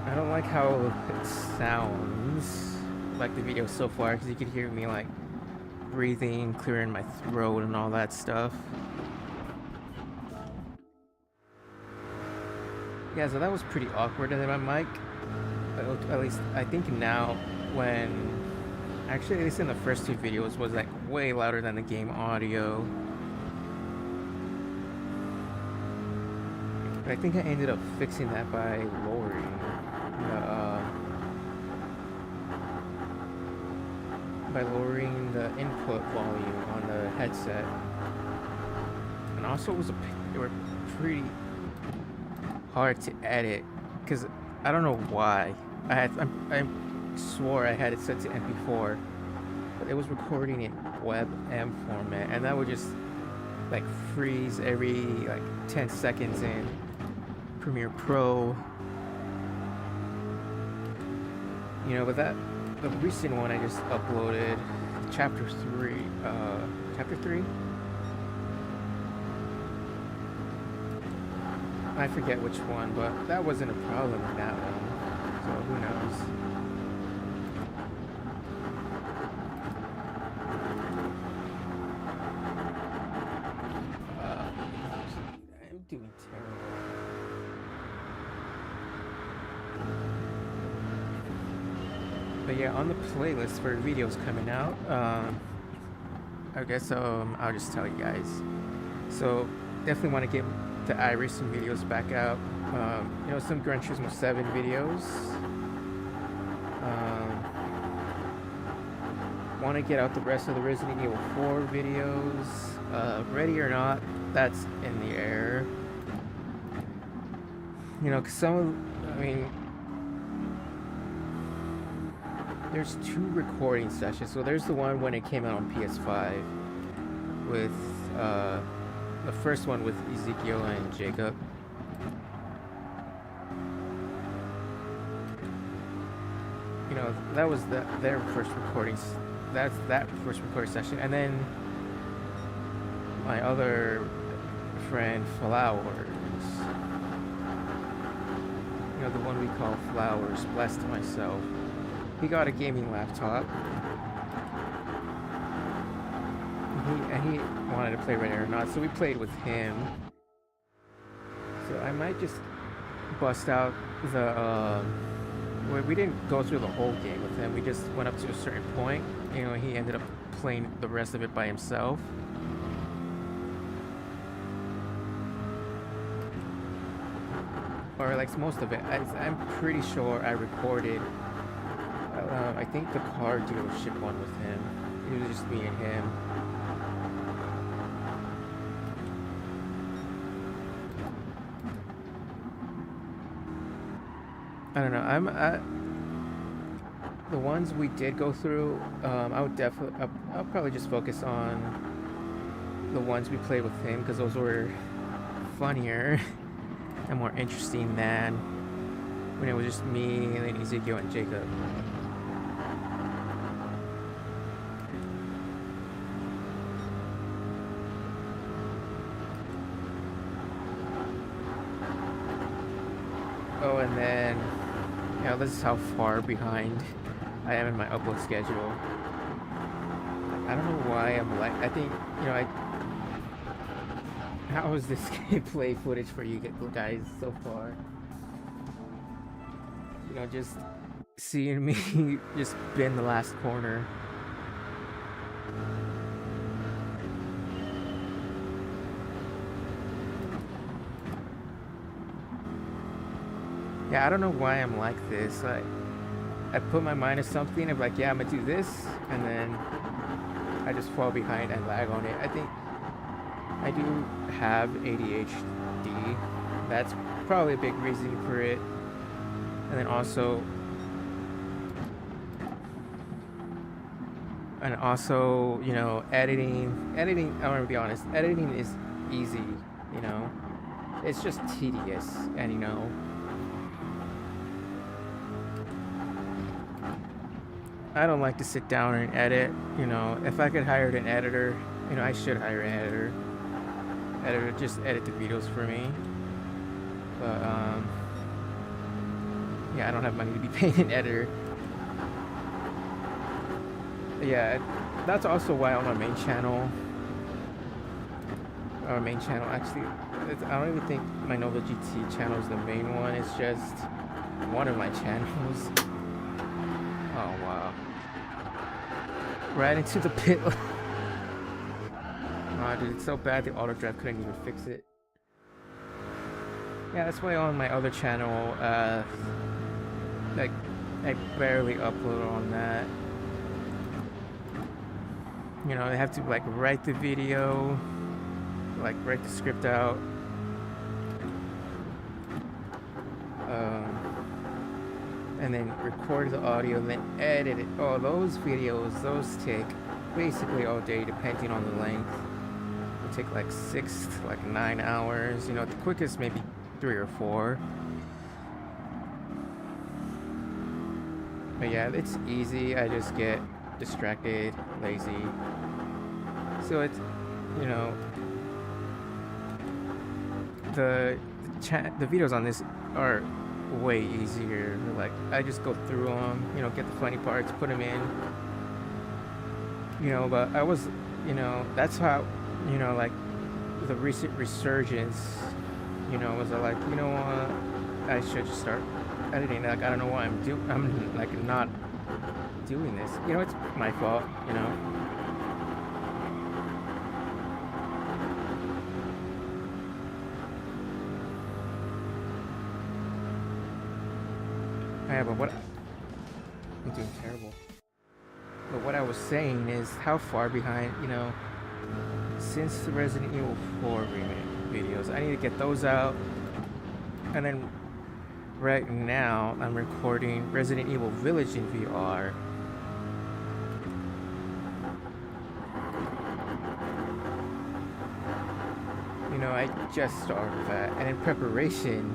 I don't like how it sounds, like the video so far, because you could hear me like breathing, clearing my throat and all that stuff. Yeah, so that was pretty awkward. And then my mic, at least I think now, when actually at least in the first 2 videos, was like way louder than the game audio. But I think I ended up fixing that by lowering the input volume on the headset. And also they were pretty hard to edit, because I don't know why. I swore I had it set to MP4, but it was recording in WebM format, and that would just like freeze every like 10 seconds in Premiere Pro. You know, but the recent one I just uploaded, chapter 3, I forget which one, but that wasn't a problem in that one, so who knows. I'm doing terrible. But yeah, on the playlist for videos coming out, I guess I'll just tell you guys. So definitely want to get the iRacing videos back out. You know, some Gran Turismo 7 videos. Want to get out the rest of the Resident Evil 4 videos. Ready or not, that's in the air. You know, cause I mean, there's 2 recording sessions. So there's the one when it came out on PS5 with the first one with Ezekiel and Jacob. You know, that was their first recordings. That's that first recording session, and then my other friend Flowers. You know, the one we call Flowers, blessed myself. He got a gaming laptop. He wanted to play Ready or Not, so we played with him. So I might just bust out the. We didn't go through the whole game with him. We just went up to a certain point. You know, he ended up playing the rest of it by himself. Or like most of it. I'm pretty sure I recorded. I think the car dealership one with him. It was just me and him. I don't know. The ones we did go through, I'll probably just focus on the ones we played with him, because those were funnier and more interesting than when it was just me and then Ezekiel and Jacob. Oh, and then, this is how far behind I am in my upload schedule. I don't know why I'm like, I think, how is this gameplay footage for you guys so far? Just seeing me just bend the last corner. Yeah, I don't know why I'm like this. I put my mind to something, I'm like, yeah, I'm gonna do this, and then I just fall behind and lag on it. I think I do have ADHD. That's probably a big reason for it. And then also, editing, I want to be honest, editing is easy, it's just tedious, and I don't like to sit down and edit. If I could hire an editor, I should hire an editor just edit the videos for me. But yeah, I don't have money to be paying an editor. Yeah, that's also why on our main channel, actually, I don't even think my Nova GT channel is the main one. It's just one of my channels. Oh wow, right into the pit. Oh dude, it's so bad the auto drive couldn't even fix it. Yeah, that's why on my other channel, like, I barely upload on that. I have to like write the video, like write the script out, and then record the audio and then edit it. Oh, those videos, those take basically all day depending on the length. It take like 6 to like 9 hours. The quickest maybe 3 or 4. But yeah, it's easy. I just get distracted, lazy. So it's, the videos on this are way easier. Like, I just go through them, get the funny parts, put them in. But I was, that's how, like the recent resurgence, was like, what, I should just start editing. Like, I don't know why I'm like not doing this. It's my fault, Yeah, but what I'm doing terrible. But what I was saying is how far behind, since the Resident Evil 4 remake videos, I need to get those out. And then right now I'm recording Resident Evil Village in VR. I just started that, and in preparation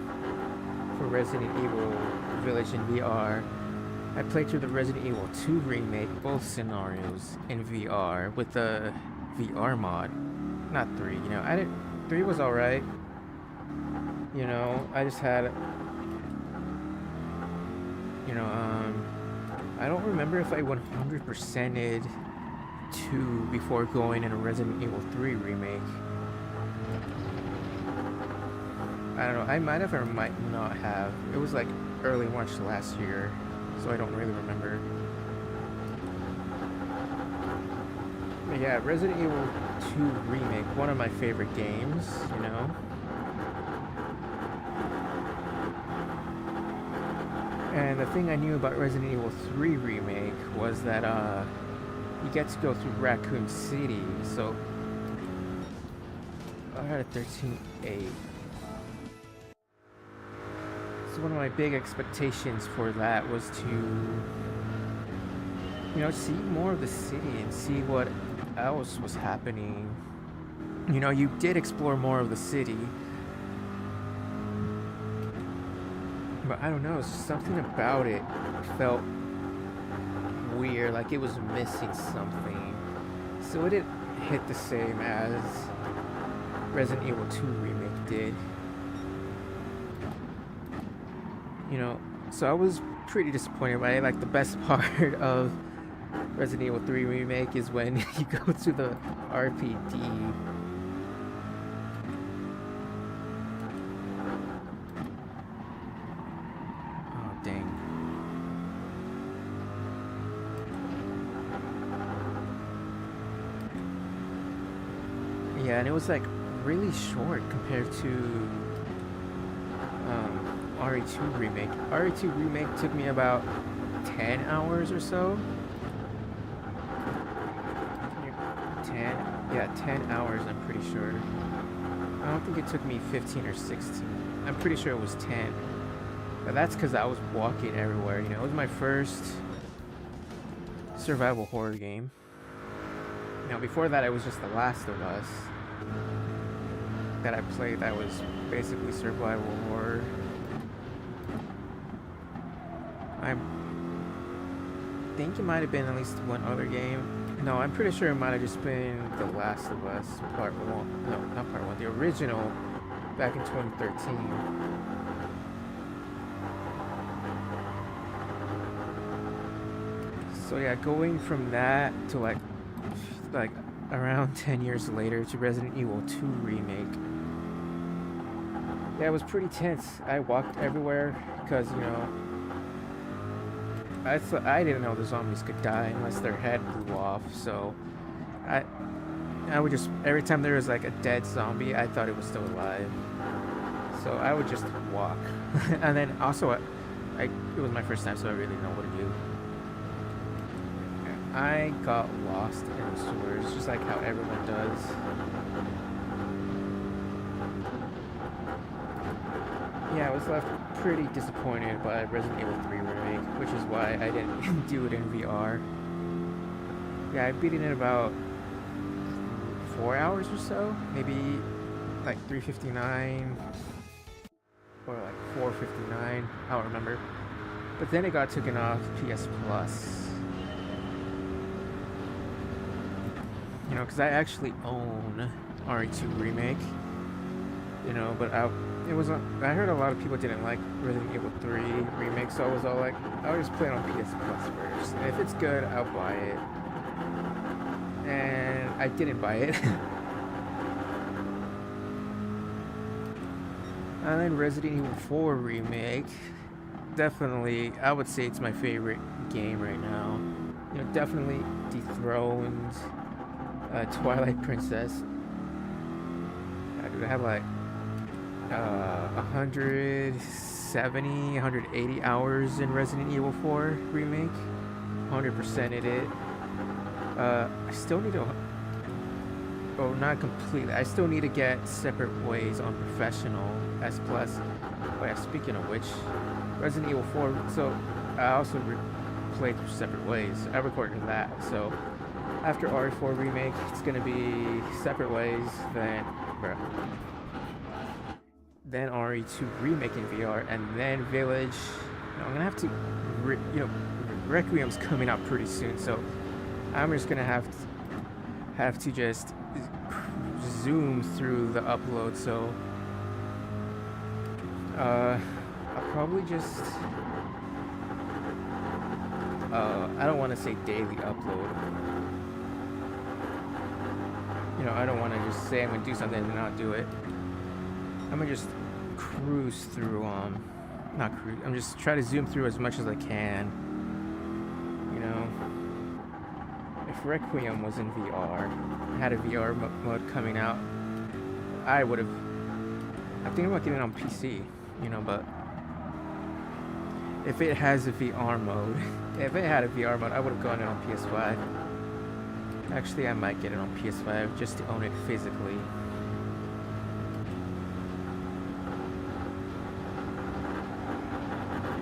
for Resident Evil Village in VR, I played through the Resident Evil 2 remake, both scenarios in VR with the VR mod. Not 3, I didn't. 3 was alright. I just had, I don't remember if I 100%ed 2 before going in a Resident Evil 3 remake. I don't know, I might have or might not have. It was like early March last year, so I don't really remember. But yeah, Resident Evil 2 remake, one of my favorite games, And the thing I knew about Resident Evil 3 remake was that you get to go through Raccoon City, so I had a 13.8. So one of my big expectations for that was to, see more of the city and see what else was happening. You did explore more of the city, but I don't know, something about it felt weird, like it was missing something. So it didn't hit the same as Resident Evil 2 remake did. you know, so I was pretty disappointed by it. Like the best part of Resident Evil 3 remake is when you go to the RPD. Oh dang. Yeah, and it was like really short compared to RE2 remake. RE2 remake took me about 10 hours or so. 10? Yeah, 10 hours, I'm pretty sure. I don't think it took me 15 or 16. I'm pretty sure it was 10. But that's because I was walking everywhere, you know. It was my first survival horror game. Now, before that, it was just The Last of Us that I played that was basically survival horror. I think it might have been at least one other game. No, I'm pretty sure it might have just been The Last of Us Part 1. No, not Part 1. The original back in 2013. So yeah, going from that to like around 10 years later to Resident Evil 2 remake. Yeah, it was pretty tense. I walked everywhere because, you know, I didn't know the zombies could die unless their head blew off. So I would just, every time there was like a dead zombie, I thought it was still alive. So I would just walk. And then also, it was my first time, so I really didn't know what to do. I got lost in the sewers, just like how everyone does. Yeah, I was left pretty disappointed by Resident Evil 3 remake, which is why I didn't do it in VR. Yeah, I beat it in about 4 hours or so, maybe like 3:59 or like 4:59, I don't remember. But then it got taken off PS Plus. You know, because I actually own RE2 remake. You know, but I heard a lot of people didn't like Resident Evil 3 remake, so I was all like, I'll just play it on PS Plus first. And if it's good, I'll buy it. And I didn't buy it. And then Resident Evil 4 remake, definitely, I would say it's my favorite game right now. You know, definitely dethroned Twilight Princess. I have like 170, 180 hours in Resident Evil 4 remake. 100%ed it. I still need to. Oh, not completely. I still need to get Separate Ways on Professional S Plus. Oh yeah, speaking of which, Resident Evil 4. So I also played through Separate Ways. I recorded that. So after RE4 remake, it's gonna be Separate Ways, then RE2 remake in VR, and then Village. You know, I'm gonna have to, Requiem's coming out pretty soon, so I'm just gonna have to just zoom through the upload. So I'll probably just I don't want to say daily upload. You know, I don't want to just say I'm gonna do something and not do it. I'm gonna just cruise through, not cruise, I'm just try to zoom through as much as I can. You know, if Requiem was in VR, had a VR mode coming out, I would have, I'm thinking about getting it on PC, you know, but if it has a VR mode, if it had a VR mode, I would have gone it on PS5. Actually, I might get it on PS5 just to own it physically.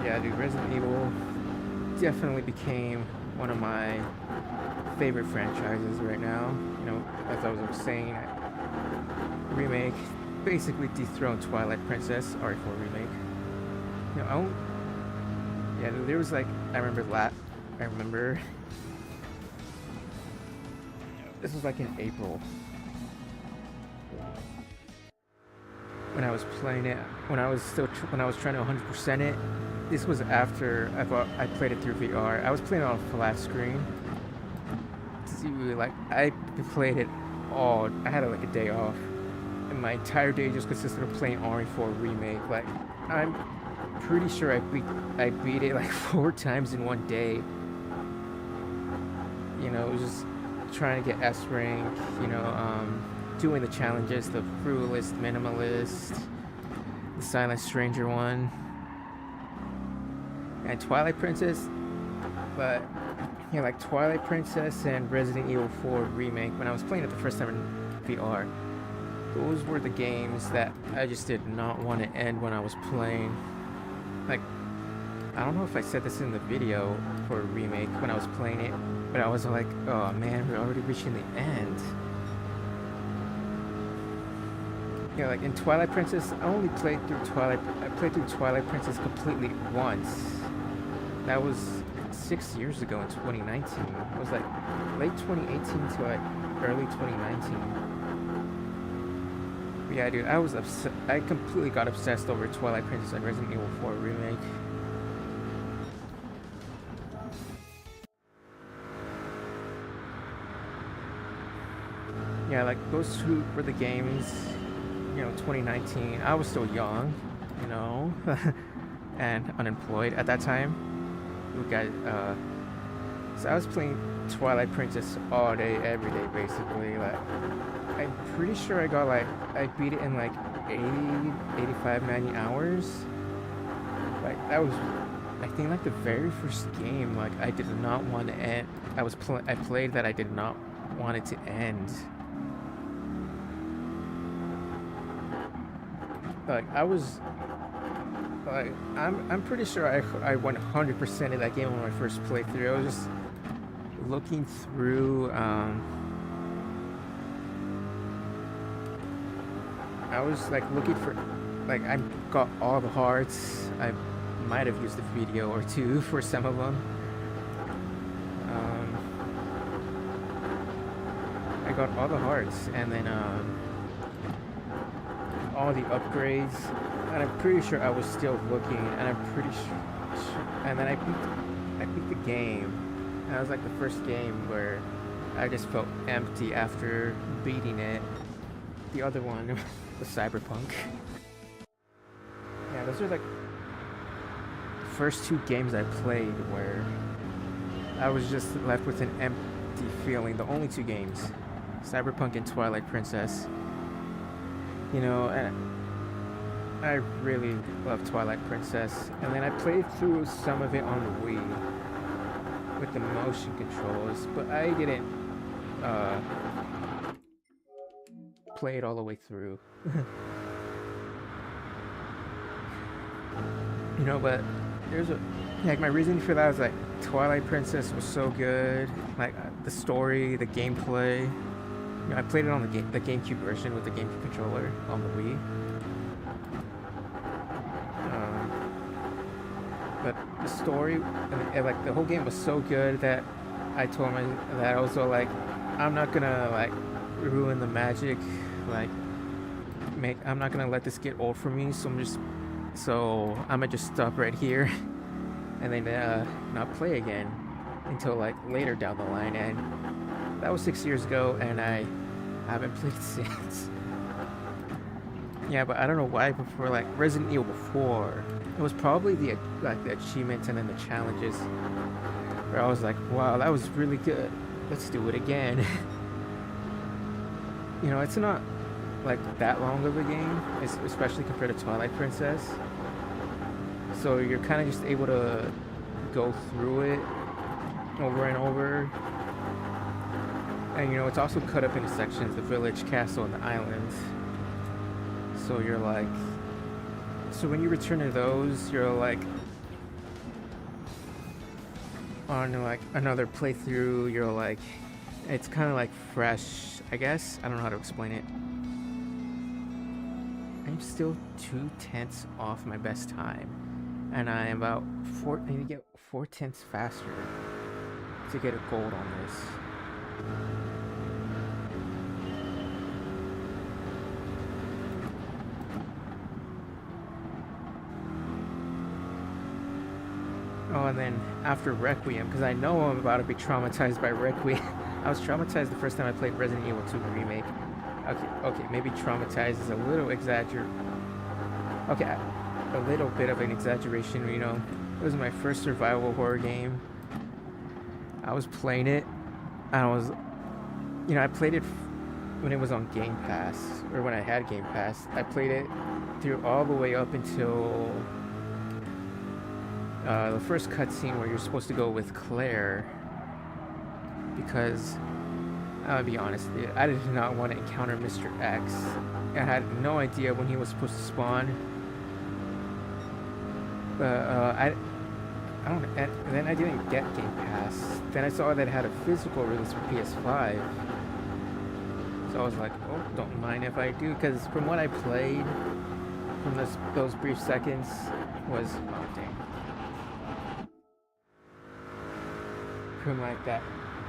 Yeah, dude, Resident Evil definitely became one of my favorite franchises right now. You know, as I was saying, remake basically dethroned Twilight Princess, RE4 remake. You know, yeah, there was like, I remember this was like in April when I was playing it, when I was trying to 100% it. this was after I played it through VR. I was playing on a flat screen. See, like I played it all. I had like a day off, and my entire day just consisted of playing RE4 Remake. Like I'm pretty sure I beat it like 4 times in one day. You know, just trying to get S rank. You know, doing the challenges, the Frugalist, Minimalist, the Silent Stranger one, and Twilight Princess. But yeah, like Twilight Princess and Resident Evil 4 Remake, when I was playing it the first time in VR, those were the games that I just did not want to end when I was playing. Like, I don't know if I said this in the video for Remake when I was playing it, but I was like, oh man, we're already reaching the end. Yeah, like in Twilight Princess, I only played through Twilight Princess completely once. That was 6 years ago in 2019. It was like late 2018 to like early 2019. But yeah, dude, I completely got obsessed over Twilight Princess and Resident Evil 4 Remake. Yeah, like those two were the games. You know, 2019. I was still young, you know, and unemployed at that time. So I was playing Twilight Princess all day, every day, basically. Like, I'm pretty sure I beat it in like 80, 85, 90 hours. Like, that was, I think, like the very first game. Like, I did not want to end. I played that I did not want it to end. Like, I'm pretty sure I went 100% of that game on my first playthrough. I was just looking through, I was like looking for, like, I got all the hearts. I might have used a video or two for some of them. I got all the hearts, and then, all the upgrades, and I'm pretty sure I was still looking, and I'm pretty sure, and then I beat the game, and that was like the first game where I just felt empty after beating it. The other one was Cyberpunk. Yeah, those are like the first 2 games I played where I was just left with an empty feeling. The only 2 games, Cyberpunk and Twilight Princess. You know, and I really love Twilight Princess. And then I played through some of it on the Wii with the motion controls, but I didn't play it all the way through. You know, but like my reason for that was like Twilight Princess was so good. Like the story, the gameplay. You know, I played it on the GameCube version with the GameCube controller on the Wii. But the story, and like the whole game was so good that I told that I was so like, I'm not gonna like ruin the magic. Like, I'm not gonna let this get old for me. So I'm gonna just stop right here, and then not play again until like later down the line. And that was 6 years ago, and I haven't played since. Yeah, but I don't know why before, like Resident Evil 4, it was probably the achievements and then the challenges where I was like, wow, that was really good. Let's do it again. You know, it's not like that long of a game, especially compared to Twilight Princess. So you're kind of just able to go through it over and over. And you know, it's also cut up into sections: the village, castle, and the islands. So you're like, so when you return to those, you're like on like another playthrough. You're like, it's kind of like fresh, I guess. I don't know how to explain it. I'm still 2/10 off my best time, and I am about I need to get 4/10 faster to get a gold on this. Oh, and then after Requiem, because I know I'm about to be traumatized by Requiem. I was traumatized the first time I played Resident Evil 2 Remake. Okay, maybe traumatized is a little okay, a little bit of an exaggeration, you know. It was my first survival horror game. I was playing it, and I played it when it was on Game Pass, or when I had Game Pass. I played it through all the way up until the first cutscene where you're supposed to go with Claire, because I'll be honest, I did not want to encounter Mr. X. I had no idea when he was supposed to spawn. I don't. And then I didn't get Game Pass. Then I saw that it had a physical release for PS5. So I was like, oh, don't mind if I do, because from what I played, from those brief seconds, was oh dang. From like that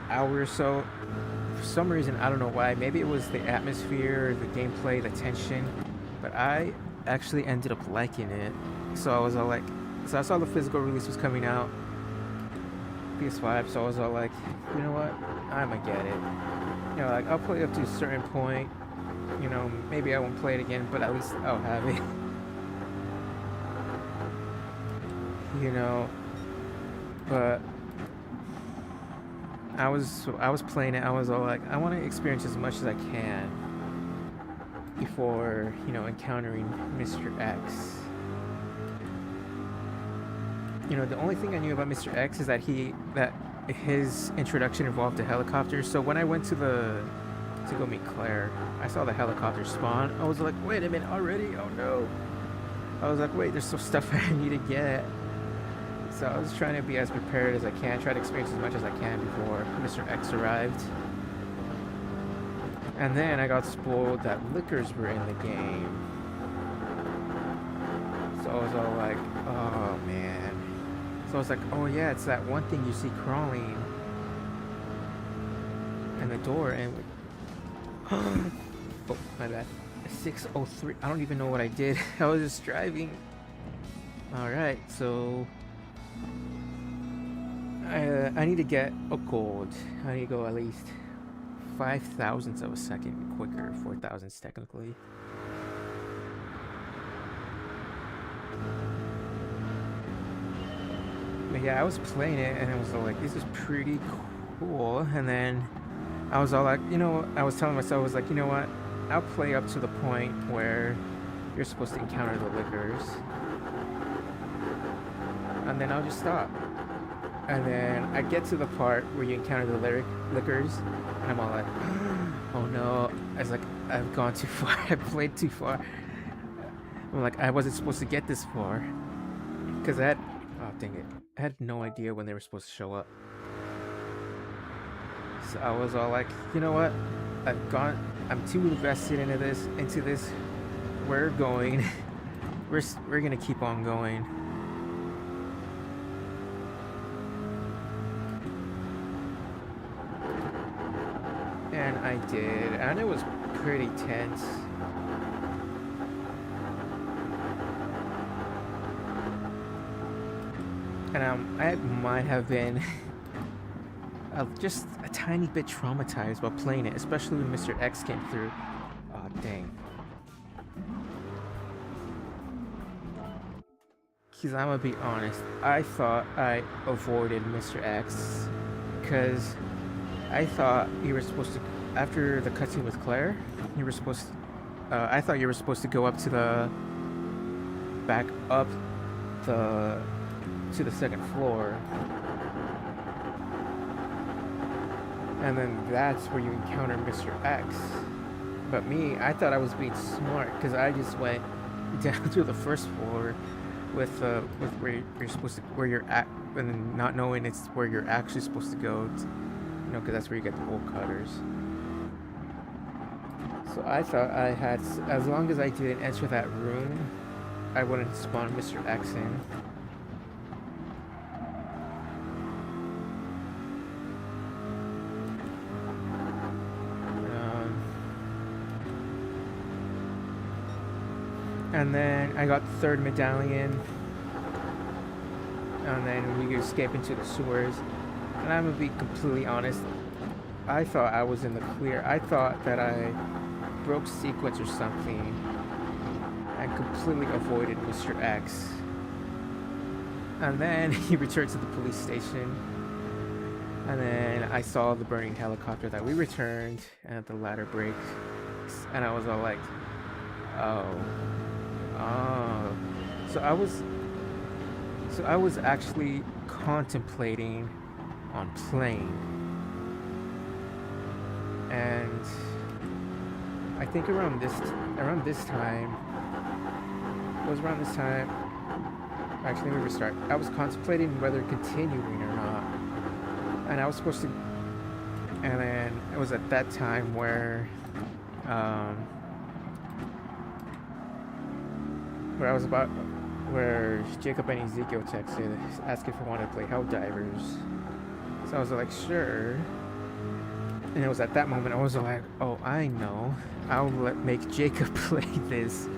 hour or so, for some reason I don't know why. Maybe it was the atmosphere, the gameplay, the tension, but I actually ended up liking it. So I was all like. So I saw the physical release was coming out, PS5, so I was all like, you know what, I'ma get it. You know, like, I'll play up to a certain point, you know, maybe I won't play it again, but at least I'll have it. You know, but I was playing it, I was all like, I want to experience as much as I can before, you know, encountering Mr. X. You know, the only thing I knew about Mr. X is that his introduction involved a helicopter. So when I went to go meet Claire, I saw the helicopter spawn. I was like, wait a minute, already? Oh no. I was like, wait, there's some stuff I need to get. So I was trying to be as prepared as I can, try to experience as much as I can before Mr. X arrived. And then I got spoiled that liquors were in the game. So I was all like, oh man. So I was like, oh yeah, it's that one thing you see crawling in the door, and oh my bad. 603. I don't even know what I did. I was just driving. All right, so I need to get a gold. I need to go at least 5 thousandths of a second quicker. 4 thousandths technically. But yeah, I was playing it and I was all like, this is pretty cool. And then I was all like, you know, I was telling myself, I was like, you know what? I'll play up to the point where you're supposed to encounter the liquors. And then I'll just stop. And then I get to the part where you encounter the liquors. And I'm all like, oh no. I was like, I've gone too far. I played too far. I'm like, I wasn't supposed to get this far. Because I had, oh dang it. I had no idea when they were supposed to show up. So I was all like, you know what? I'm too invested into this. We're going. We're gonna keep on going. And I did, and it was pretty tense. And I might have been just a tiny bit traumatized while playing it, especially when Mr. X came through. Oh, dang. Because I'm gonna be honest, I thought I avoided Mr. X because I thought you were supposed to, after the cutscene with Claire, you were supposed to, I thought you were supposed to go up to back up to the second floor, and then that's where you encounter Mr. X. But me, I thought I was being smart because I just went down to the first floor with where you're supposed to, where you're at, and then not knowing it's where you're actually supposed to go. You know, because that's where you get the bolt cutters. So I thought I had, as long as I didn't enter that room, I wouldn't spawn Mr. X in. And then I got the third medallion. and then we escape into the sewers. And I'm gonna be completely honest, I thought I was in the clear. I thought that I broke sequence or something and completely avoided Mr. X. And then he returned to the police station. And then I saw the burning helicopter that we returned and the ladder break. And I was all like, oh. Oh. So I was actually contemplating on playing. And I think around this time, actually let me restart. I was contemplating whether continuing or not. And I was supposed to, and then it was at that time where where Jacob and Ezekiel texted asking if I wanted to play Helldivers. So I was like, sure. And it was at that moment I was like, oh, I know. I'll make Jacob play this.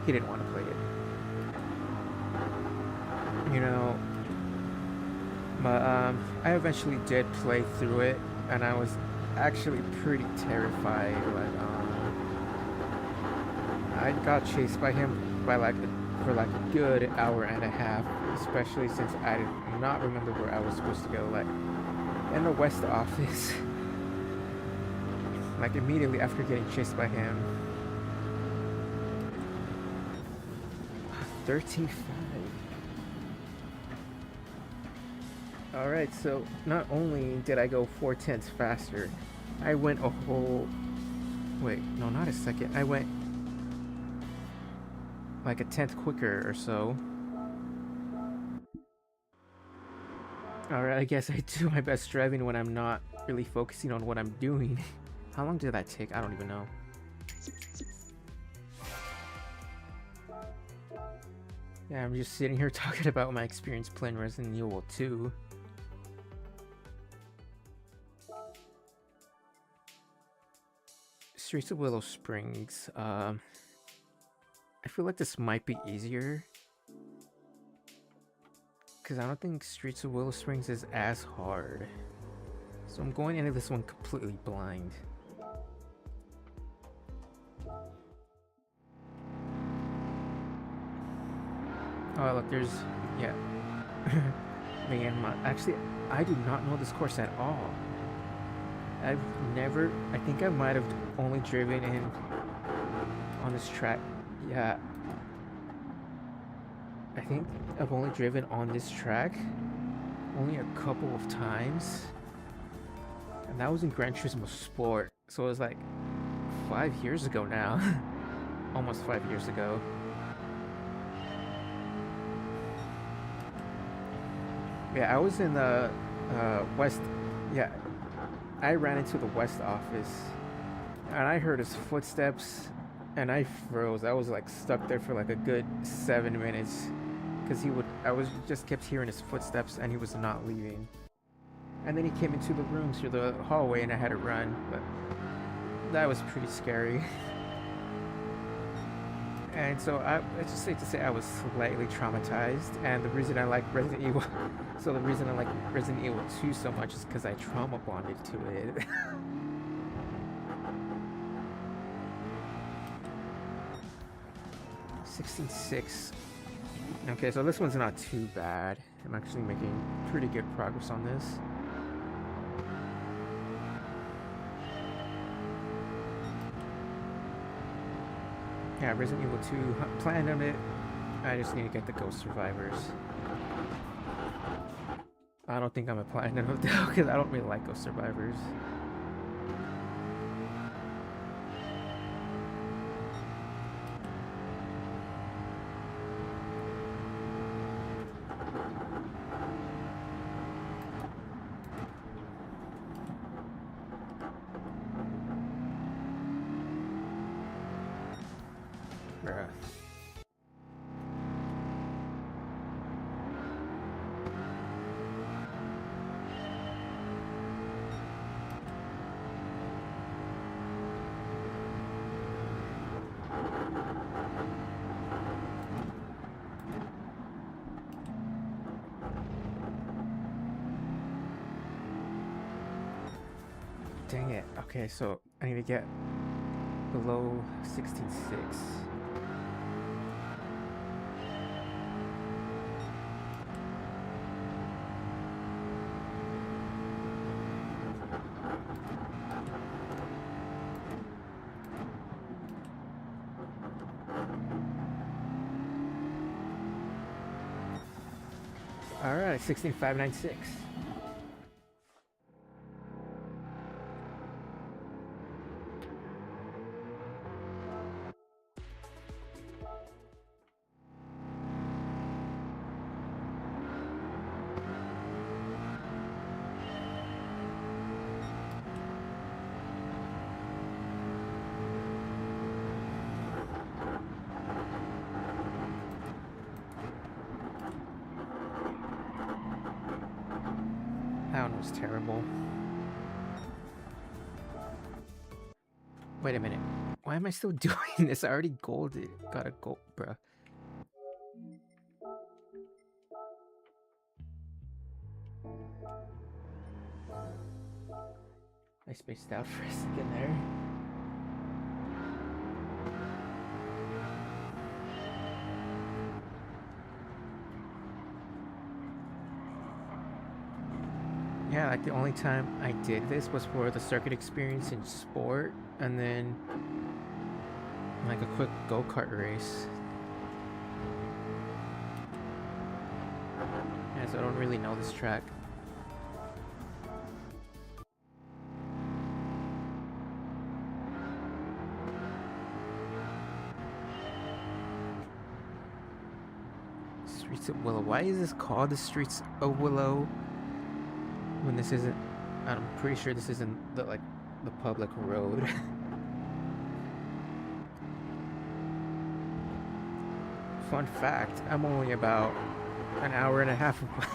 He didn't want to play it. You know, but I eventually did play through it, and I was actually pretty terrified. Like, I got chased by him for like a good hour and a half, especially since I did not remember where I was supposed to go. Like in the West office, like immediately after getting chased by him. 13.5. Alright, so not only did I go 4/10 faster, I went a whole... Wait, no, not a second. I went like a 10th quicker or so. Alright, I guess I do my best driving when I'm not really focusing on what I'm doing. How long did that take? I don't even know. Yeah, I'm just sitting here talking about my experience playing Resident Evil 2. Streets of Willow Springs. I feel like this might be easier, because I don't think Streets of Willow Springs is as hard. So I'm going into this one completely blind. Oh look, there's... yeah. Man, actually, I do not know this course at all. I've never... I think I might have only driven in on this track. Yeah. I think I've only driven on this track only a couple of times. And that was in Gran Turismo Sport. So it was like 5 years ago now. Almost 5 years ago. Yeah, I was in the West... Yeah, I ran into the West office. And I heard his footsteps. And I froze. I was like stuck there for like a good 7 minutes. Because just kept hearing his footsteps and he was not leaving. And then he came into the room through the hallway and I had to run. But that was pretty scary. And so it's just safe to say I was slightly traumatized. And the reason I like Resident Evil... So the reason I like Resident Evil 2 so much is because I trauma bonded to it. 16.6. Okay, so this one's not too bad. I'm actually making pretty good progress on this. Yeah, Resident Evil 2, planned on it. I just need to get the Ghost Survivors. I don't think I'm applying them though, because I don't really like Ghost Survivors. Bruh. Dang it. Okay, so I need to get below 16.6. Alright, 16.596. That one was terrible. Wait a minute. Why am I still doing this? I already golded. Got a gold, bruh. I spaced out for a second there. Yeah, like the only time I did this was for the circuit experience in sport, and then like a quick go-kart race. Yeah, so I don't really know this track. Streets of Willow. Why is this called the Streets of Willow when this isn't? I'm pretty sure this isn't the public road. Fun fact, I'm only about an hour and a half away.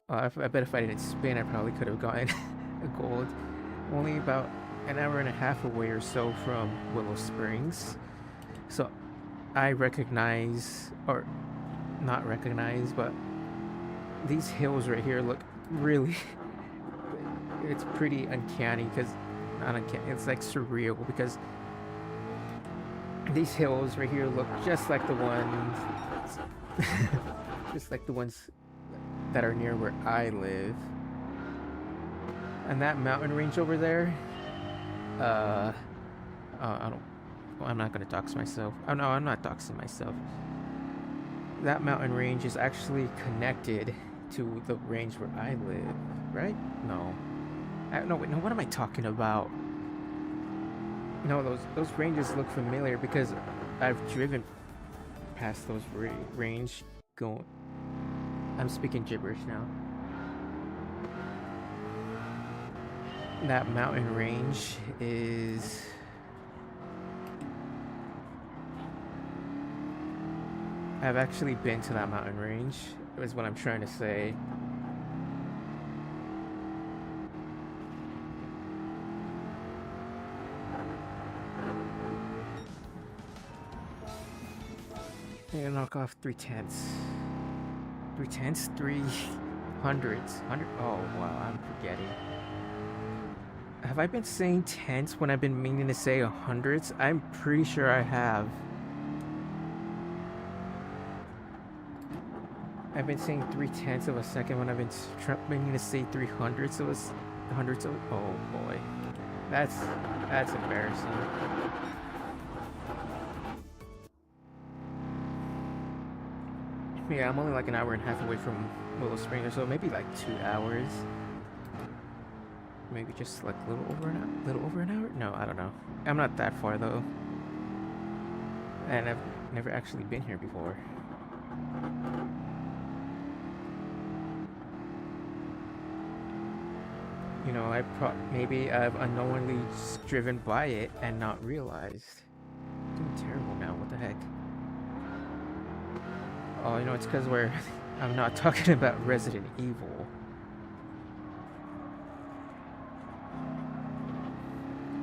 I bet if I didn't spin, I probably could have gotten a gold. Only about an hour and a half away or so from Willow Springs. So I recognize, or not recognize, but these hills right here look really, it's pretty uncanny, because, not uncanny, it's like surreal, because these hills right here look just like the ones, just like the ones that are near where I live. And that mountain range over there, I'm not gonna dox myself. Oh no, I'm not doxing myself. That mountain range is actually connected to the range where I live, right? No. No, wait, no, what am I talking about? No, those ranges look familiar because I've driven past those range going. I'm speaking gibberish now. That mountain range is... I've actually been to that mountain range, is what I'm trying to say. I'm gonna knock off 3/10. 3/10? 300s. 100. Oh, wow, I'm forgetting. Have I been saying tenths when I've been meaning to say hundreds? I'm pretty sure I have. I've been saying 3/10 of a second when I've been meaning to say 300s. It was hundreds of. Oh boy, that's embarrassing. Yeah, I'm only like an hour and a half away from Willow Springs, so maybe like 2 hours. Maybe just like a little over an hour? No, I don't know. I'm not that far though. And I've never actually been here before. You know, maybe I've unknowingly driven by it and not realized. I'm doing terrible now, what the heck? Oh, you know, it's because I'm not talking about Resident Evil.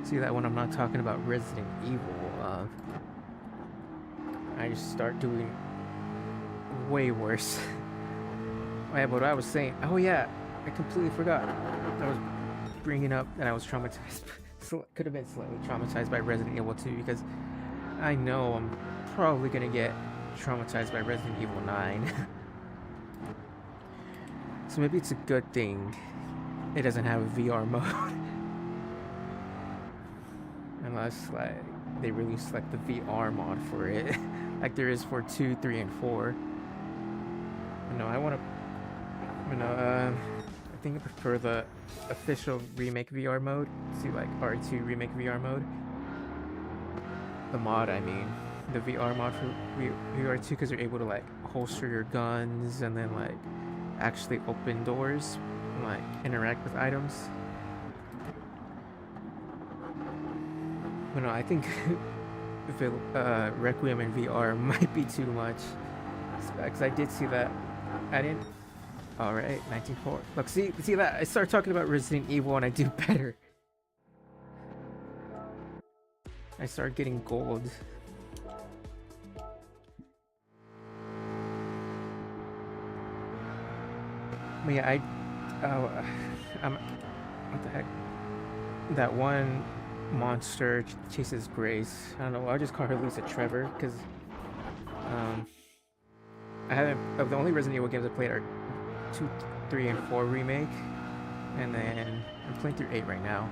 See that when I'm not talking about Resident Evil, I just start doing way worse. Yeah, but what I was saying, oh yeah, I completely forgot. I was bringing up that I was traumatized. Could have been slightly traumatized by Resident Evil 2 because I know I'm probably gonna get traumatized by Resident Evil 9. So maybe it's a good thing it doesn't have a VR mode. Unless like they release like the VR mod for it. Like there is for 2, 3, and 4. No, I wanna I think I prefer the official remake VR mode to like R2 remake VR mode. The mod, I mean, the VR mod for VR2 because you're able to like holster your guns and then like actually open doors and like interact with items. But no, I think Requiem in VR might be too much because I did see that. I didn't. All right, 1904. Look, see that I start talking about Resident Evil and I do better. I start getting gold. But yeah, what the heck? That one monster chases Grace. I don't know. I'll just call her Lisa Trevor because I haven't. The only Resident Evil games I played are 2, 3, and 4 remake, and then I'm playing through 8 right now.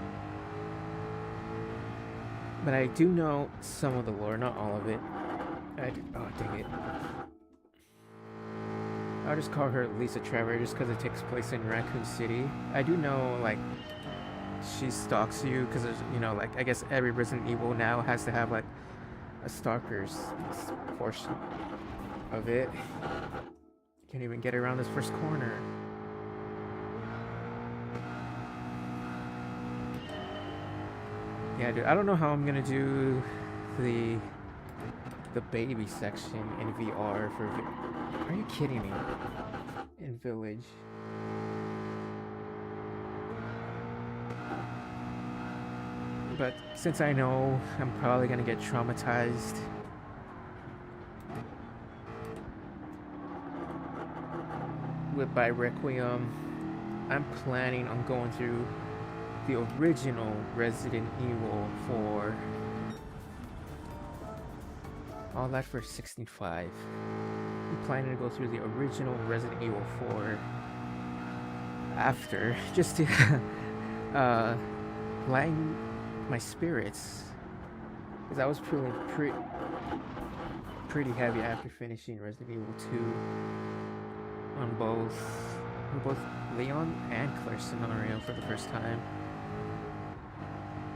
But I do know some of the lore, not all of it. Oh dang it! I'll just call her Lisa Trevor just because it takes place in Raccoon City. I do know like she stalks you because there's like I guess every Resident Evil now has to have like a stalker's portion of it. Can't even get around this first corner. Yeah, dude, I don't know how I'm gonna do the baby section in VR for. Are you kidding me? In Village. But since I know I'm probably gonna get traumatized by Requiem, I'm planning on going through the original Resident Evil for all that for 65. I'm planning to go through the original Resident Evil 4 after, just to lighten my spirits, because I was feeling pretty heavy after finishing Resident Evil 2 on both Leon and Claire's scenario for the first time.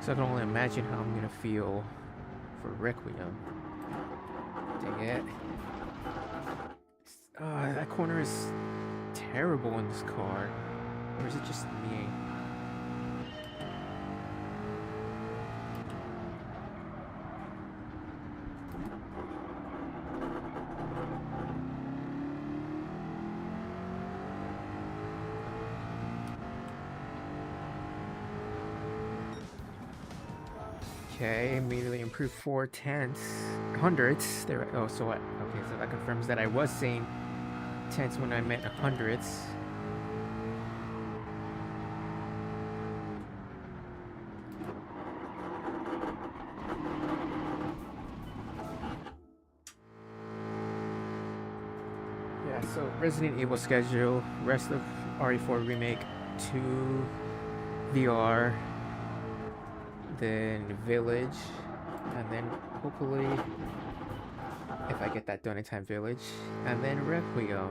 So I can only imagine how I'm gonna feel for Requiem. Dang it. That corner is terrible in this car. Or is it just me? Okay, immediately improved 4/10 there. Oh, so what? Okay, so that confirms that I was saying tenths when I meant hundredths. Yeah, so Resident Evil schedule, rest of RE4 Remake 2 VR, then Village, and then hopefully, if I get that done in time, Village, and then Requiem,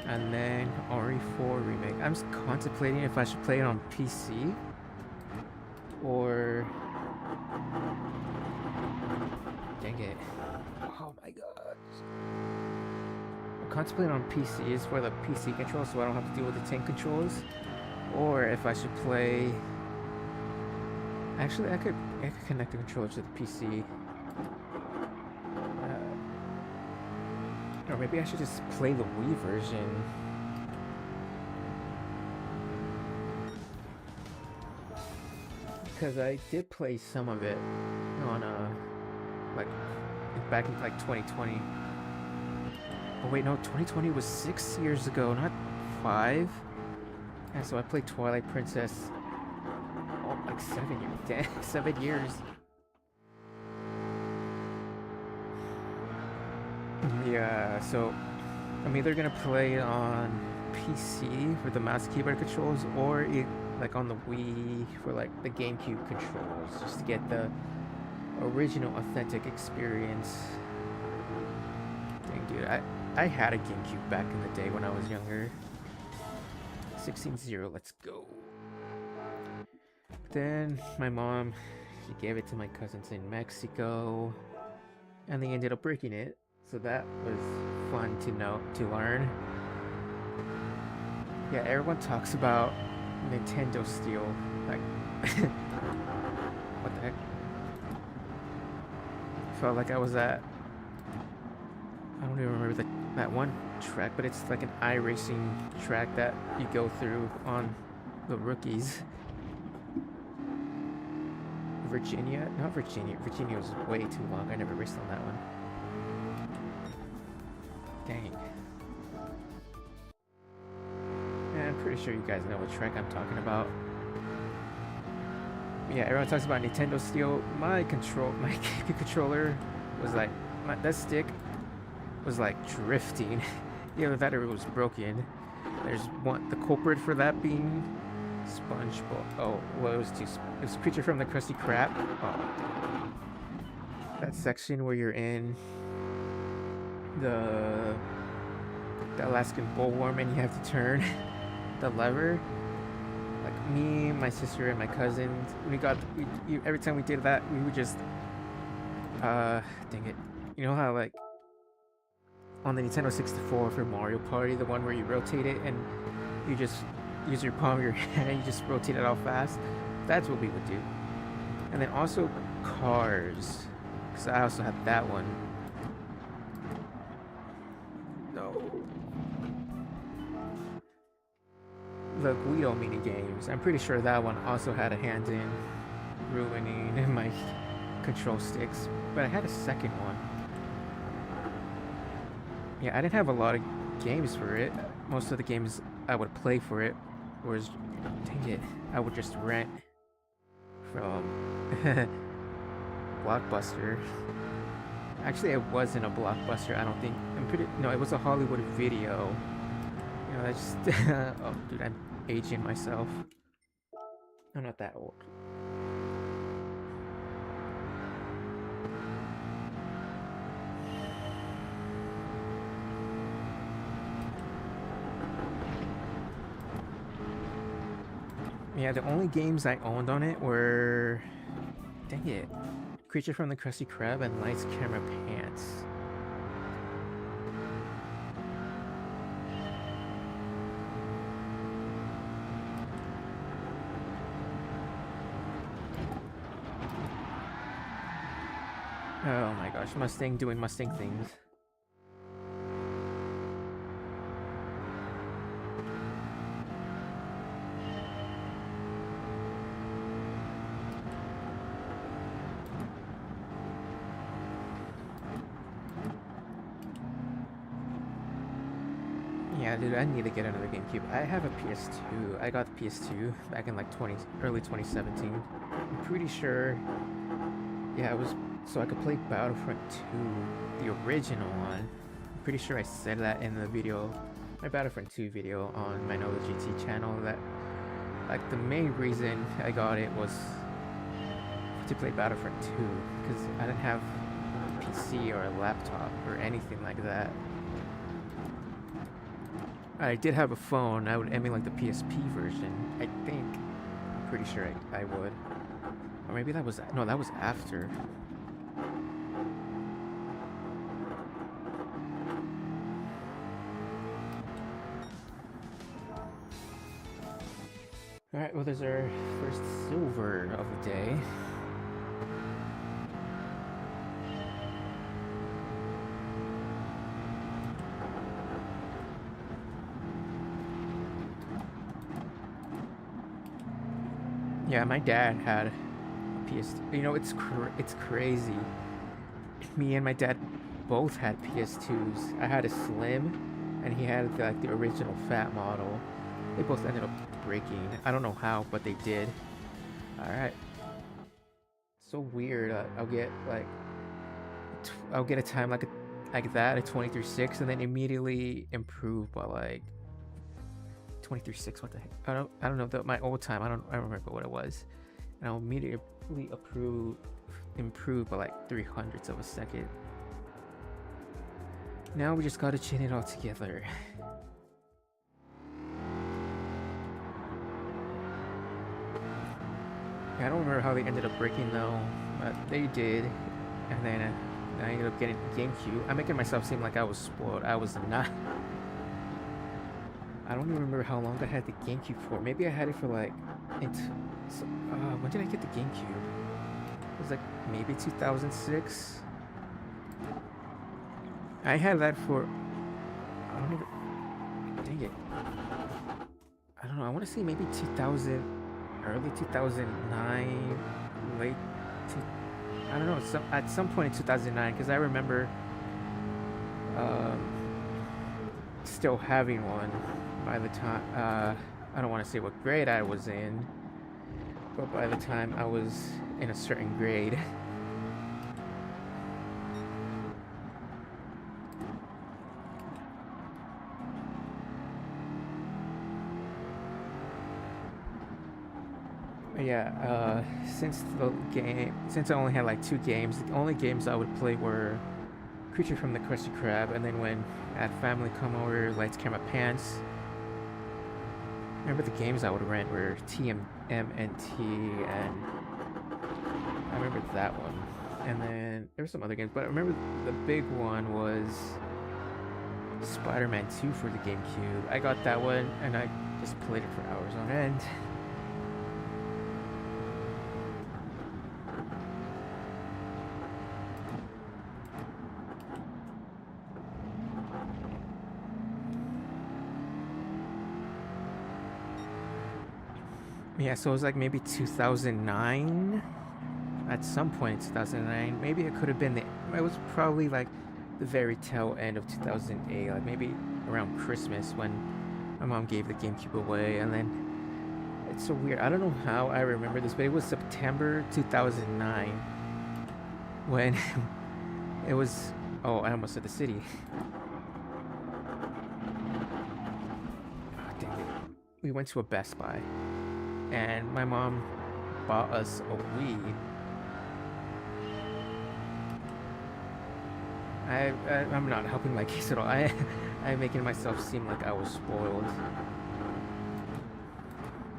and then RE4 Remake. I'm just contemplating if I should play it on PC or... Dang it. Oh my god. I'm contemplating on PC is for the PC controls so I don't have to deal with the tank controls. Or if I should play... Actually, I could connect the controller to the PC. Or maybe I should just play the Wii version. Because I did play some of it on like back in like 2020. Oh wait, no, 2020 was 6 years ago, not 5. And so I played Twilight Princess, oh, like 7 years. Damn, 7 years. Yeah, so I'm either gonna play on PC for the mouse keyboard controls, or like on the Wii for like the GameCube controls, just to get the original authentic experience. Dang, dude, I had a GameCube back in the day when I was younger. 16-0, let's go. But then my mom, she gave it to my cousins in Mexico, and they ended up breaking it. So that was fun to learn. Yeah, everyone talks about Nintendo Steel. Like, what the heck? Felt like I was at, I don't even remember that one track, but it's like an iRacing track that you go through on the rookies. Virginia? Not Virginia. Virginia was way too long. I never raced on that one. Dang. Yeah, I'm pretty sure you guys know what track I'm talking about. Yeah, everyone talks about Nintendo Steel. My controller was like, that stick was like drifting. Either that or it was broken. There's the culprit for that being SpongeBob. Oh, well, it was Creature from the Krusty Krab. Oh. That section where you're in the Alaskan bullworm and you have to turn the lever. Like me, my sister, and my cousins, every time we did that, we would just dang it. You know how like on the Nintendo 64 for Mario Party, the one where you rotate it and you just use your palm of your hand and you just rotate it all fast? That's what we would do. And then also Cars, because I also had that one. The Guido mini games. I'm pretty sure that one also had a hand in ruining my control sticks, but I had a second one. Yeah, I didn't have a lot of games for it. Most of the games I would play for it was, dang it, I would just rent from Blockbuster. Actually, it wasn't a Blockbuster, I don't think. No, it was a Hollywood Video. You know, I just, oh, dude, I'm aging myself. I'm not that old. Yeah, the only games I owned on it were, dang it, Creature from the Krusty Krab and Lights, Camera, Pants. Oh my gosh, Mustang doing Mustang things. Yeah, dude, I need to get another GameCube. I have a PS2. I got the PS2 back in like early 2017. I'm pretty sure. Yeah, it was so I could play Battlefront 2, the original one. I'm pretty sure I said that in the video, my Battlefront 2 video on my Know the GT channel, that like the main reason I got it was to play Battlefront 2, because I didn't have a PC or a laptop or anything like that. I did have a phone. I would emulate the PSP version, I think. I'm pretty sure I would. Or maybe that was, no, that was after. Alright, well, there's our first silver of the day. Yeah, my dad had a PS2. You know, it's crazy. Me and my dad both had PS2s. I had a Slim, and he had like the original fat model. They both ended up breaking. I don't know how, but they did. All right. So weird. I'll get a time like that, a 23.6, and then immediately improve by like 23.6. What the heck? I don't know my old time. I don't remember what it was. And I'll immediately improve by like 300ths of a second. Now we just gotta chain it all together. I don't remember how they ended up breaking though, but they did. And then I ended up getting GameCube. I'm making myself seem like I was spoiled. I was not. I don't even remember how long I had the GameCube for. Maybe I had it for like, when did I get the GameCube? It was like maybe 2006. I had that for, I don't even, dang it. I don't know, I want to say maybe 2000, early 2009, late, I don't know, at some point in 2009, because I remember still having one by the time, I don't want to say what grade I was in, but by the time I was in a certain grade. Yeah, since I only had like 2 games, the only games I would play were Creature from the Krusty Krab, and then when I had family come over, Lights, Camera, Pants. I remember the games I would rent were TMNT, and I remember that one. And then there were some other games, but I remember the big one was Spider-Man 2 for the GameCube. I got that one, and I just played it for hours on end. Yeah, so it was like maybe 2009. At some point in 2009, maybe it could have been it was probably like the very tail end of 2008, like maybe around Christmas when my mom gave the GameCube away. And then it's so weird, I don't know how I remember this, but it was September 2009 when it was, oh, I almost said the city. Oh, dang it. We went to a Best Buy and my mom bought us a Wii. I'm not helping my case at all. I'm making myself seem like I was spoiled.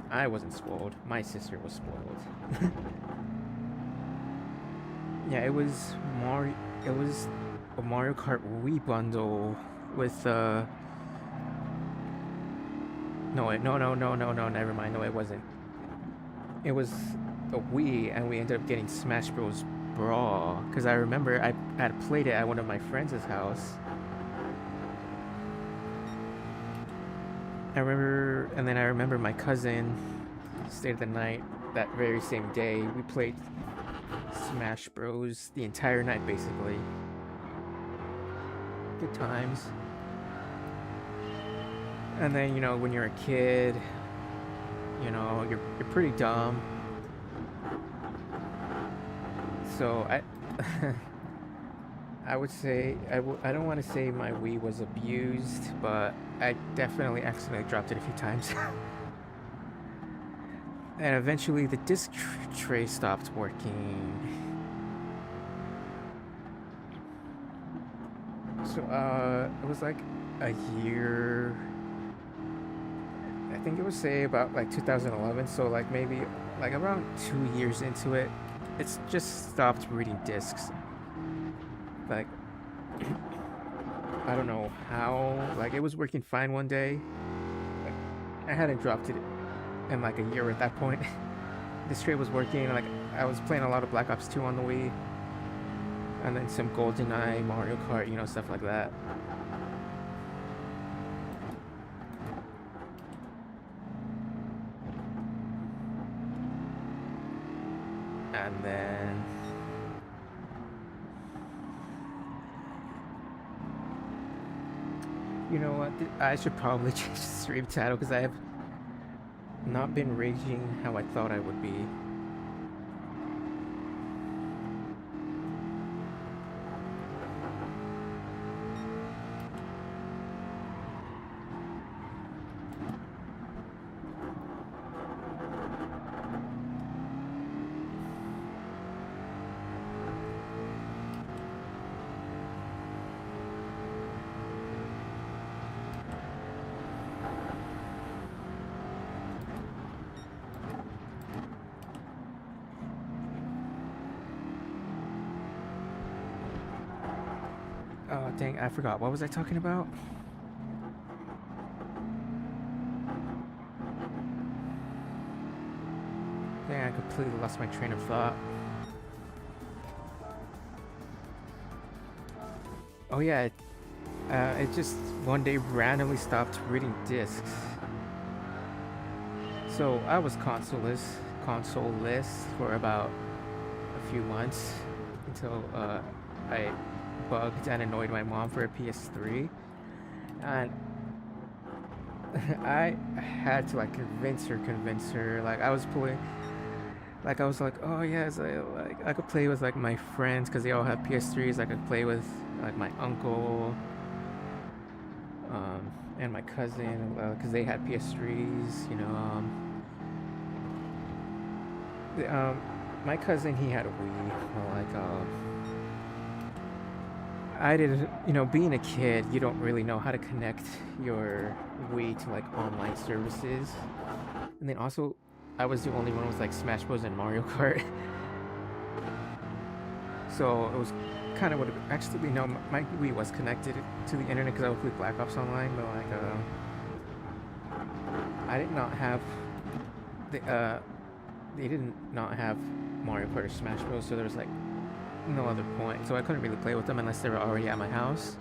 I wasn't spoiled. My sister was spoiled. Yeah, it was a Mario Kart Wii bundle with no, never mind. No, it wasn't. It was a Wii, and we ended up getting Smash Bros. Brawl, because I remember I had played it at one of my friends' house. I remember my cousin stayed the night that very same day. We played Smash Bros. The entire night, basically. Good times. And then, you know, when you're a kid, you know, you're pretty dumb. So I would say I don't want to say my Wii was abused, but I definitely accidentally dropped it a few times. And eventually the disc tray stopped working. So it was like a year. I think it was say about like 2011. So like maybe like around 2 years into it, it's just stopped reading discs. Like, I don't know how, like it was working fine one day. Like, I hadn't dropped it in like a year at that point. This tray was working, like I was playing a lot of Black Ops 2 on the Wii. And then some GoldenEye, Mario Kart, you know, stuff like that. And then You know what? I should probably change the stream title because I have not been raging how I thought I would be. Oh, dang, I forgot. What was I talking about? Dang, I completely lost my train of thought. Oh, yeah, it just one day randomly stopped reading discs. So I was consoleless for about a few months until I bugged and annoyed my mom for a PS3, and I had to like convince her. Like I was pulling, like I was like, oh yes, I could play with like my friends because they all have PS3s. I could play with like my uncle, and my cousin because they had PS3s. My cousin, he had a Wii. I did, being a kid, you don't really know how to connect your Wii to like online services. And then also, I was the only one with like Smash Bros. And Mario Kart. So it was kind of what actually, no, my Wii was connected to the internet because I would play Black Ops Online, but like, I did not have they did not have Mario Kart or Smash Bros. So there was like no other point. So I couldn't really play with them unless they were already at my house.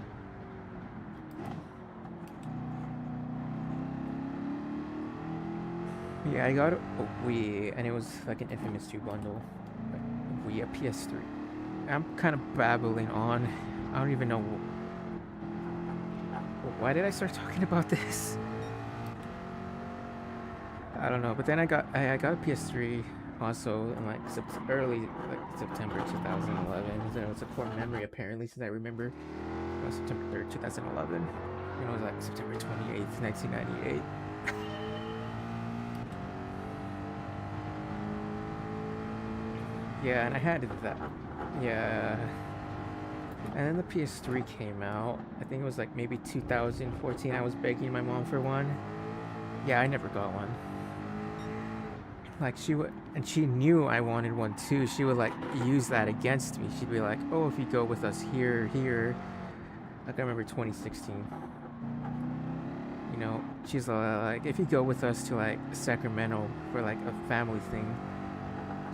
Yeah, I got a Wii, and it was like an Infamous 2 bundle. Wii, a PS3. I'm kind of babbling on. I don't even know. Why did I start talking about this? I don't know. But then I got a PS3 also in like early like September 2011. It was a core memory apparently, since I remember it was September 3rd, 2011. It was like September 28th, 1998. Yeah, and I had that. Yeah. And then the PS3 came out. I think it was like maybe 2014. I was begging my mom for one. Yeah, I never got one. Like she would, and she knew I wanted one too. She would like use that against me. She'd be like, "Oh, if you go with us here." Like I remember 2016. She's like, "If you go with us to like Sacramento for like a family thing,"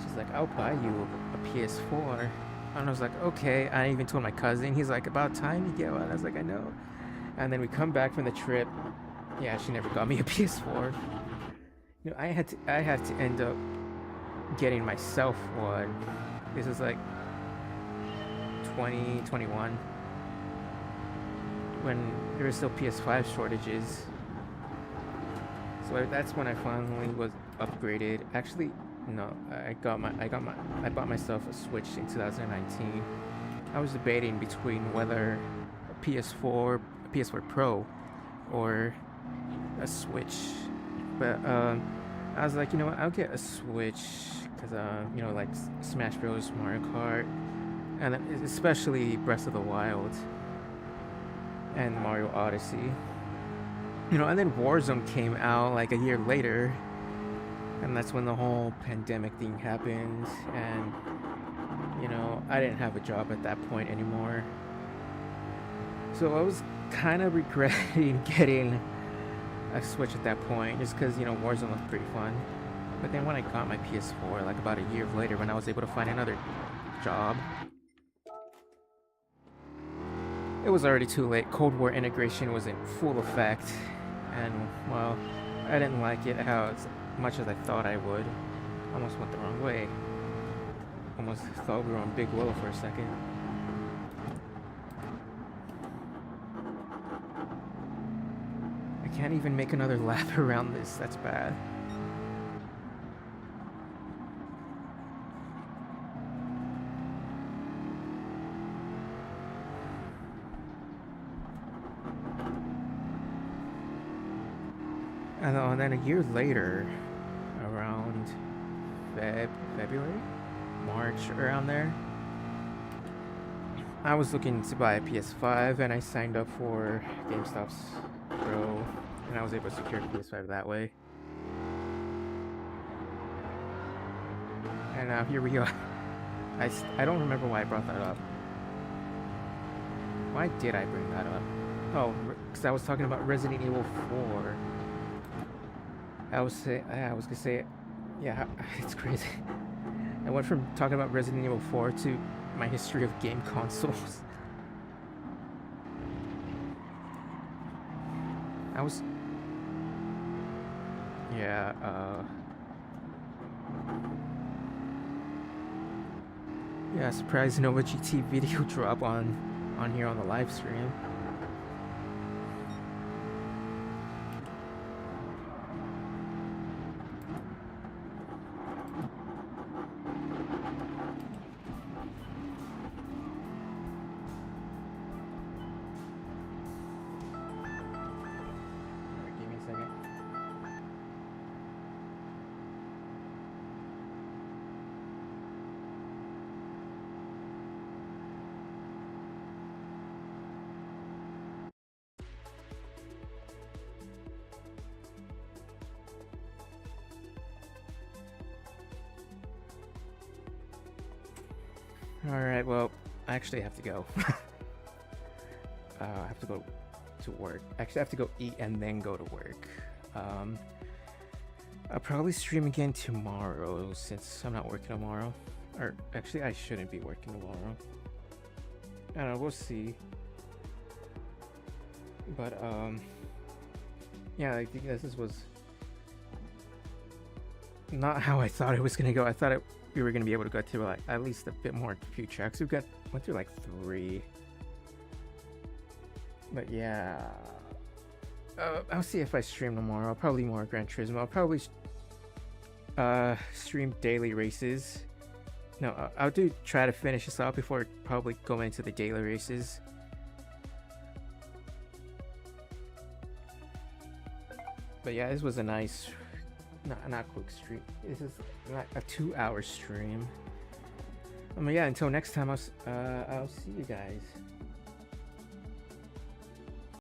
she's like, "I'll buy you a PS4." And I was like, "Okay." I even told my cousin. He's like, "About time you get one." I was like, "I know." And then we come back from the trip. Yeah, she never got me a PS4. I had to end up getting myself one. This is like 2021 when there were still PS5 shortages. So that's when I finally was upgraded. Actually, no, I bought myself a Switch in 2019. I was debating between whether a PS4 Pro, or a Switch. But I was like, you know what? I'll get a Switch because like Smash Bros, Mario Kart, and especially Breath of the Wild and Mario Odyssey. And then Warzone came out like a year later, and that's when the whole pandemic thing happened, and I didn't have a job at that point anymore. So I was kind of regretting getting a Switch at that point, just because Warzone was pretty fun. But then when I got my PS4, like about a year later, when I was able to find another job, it was already too late. Cold War integration was in full effect, and well, I didn't like it as much as I thought I would. Almost went the wrong way. Almost thought we were on Big Willow for a second. Can't even make another lap around this. That's bad. And then a year later, around February, March, around there, I was looking to buy a PS5, and I signed up for GameStop's Pro, and I was able to secure a PS5 that way. And now here we are. I don't remember why I brought that up. Why did I bring that up? Oh, because I was talking about Resident Evil 4. I was gonna say, yeah, it's crazy. I went from talking about Resident Evil 4 to my history of game consoles. Yeah, surprised Nova GT video drop on here on the live stream. Give me a second. Alright, well, I actually have to go. I have to go to work. Actually, I have to go eat and then go to work. I'll probably stream again tomorrow since I'm not working tomorrow. Or, actually, I shouldn't be working tomorrow. I don't know, we'll see. But, yeah, I think this was not how I thought it was gonna go. I thought we were gonna be able to go through like at least a bit more few tracks. Went through like 3. But yeah, I'll see if I stream tomorrow. Probably more Gran Turismo. I'll probably stream daily races. No, I'll try to finish this out before probably going into the daily races. But yeah, this was a nice, not quick stream. This is like a 2-hour stream. Yeah, until next time, I'll see you guys.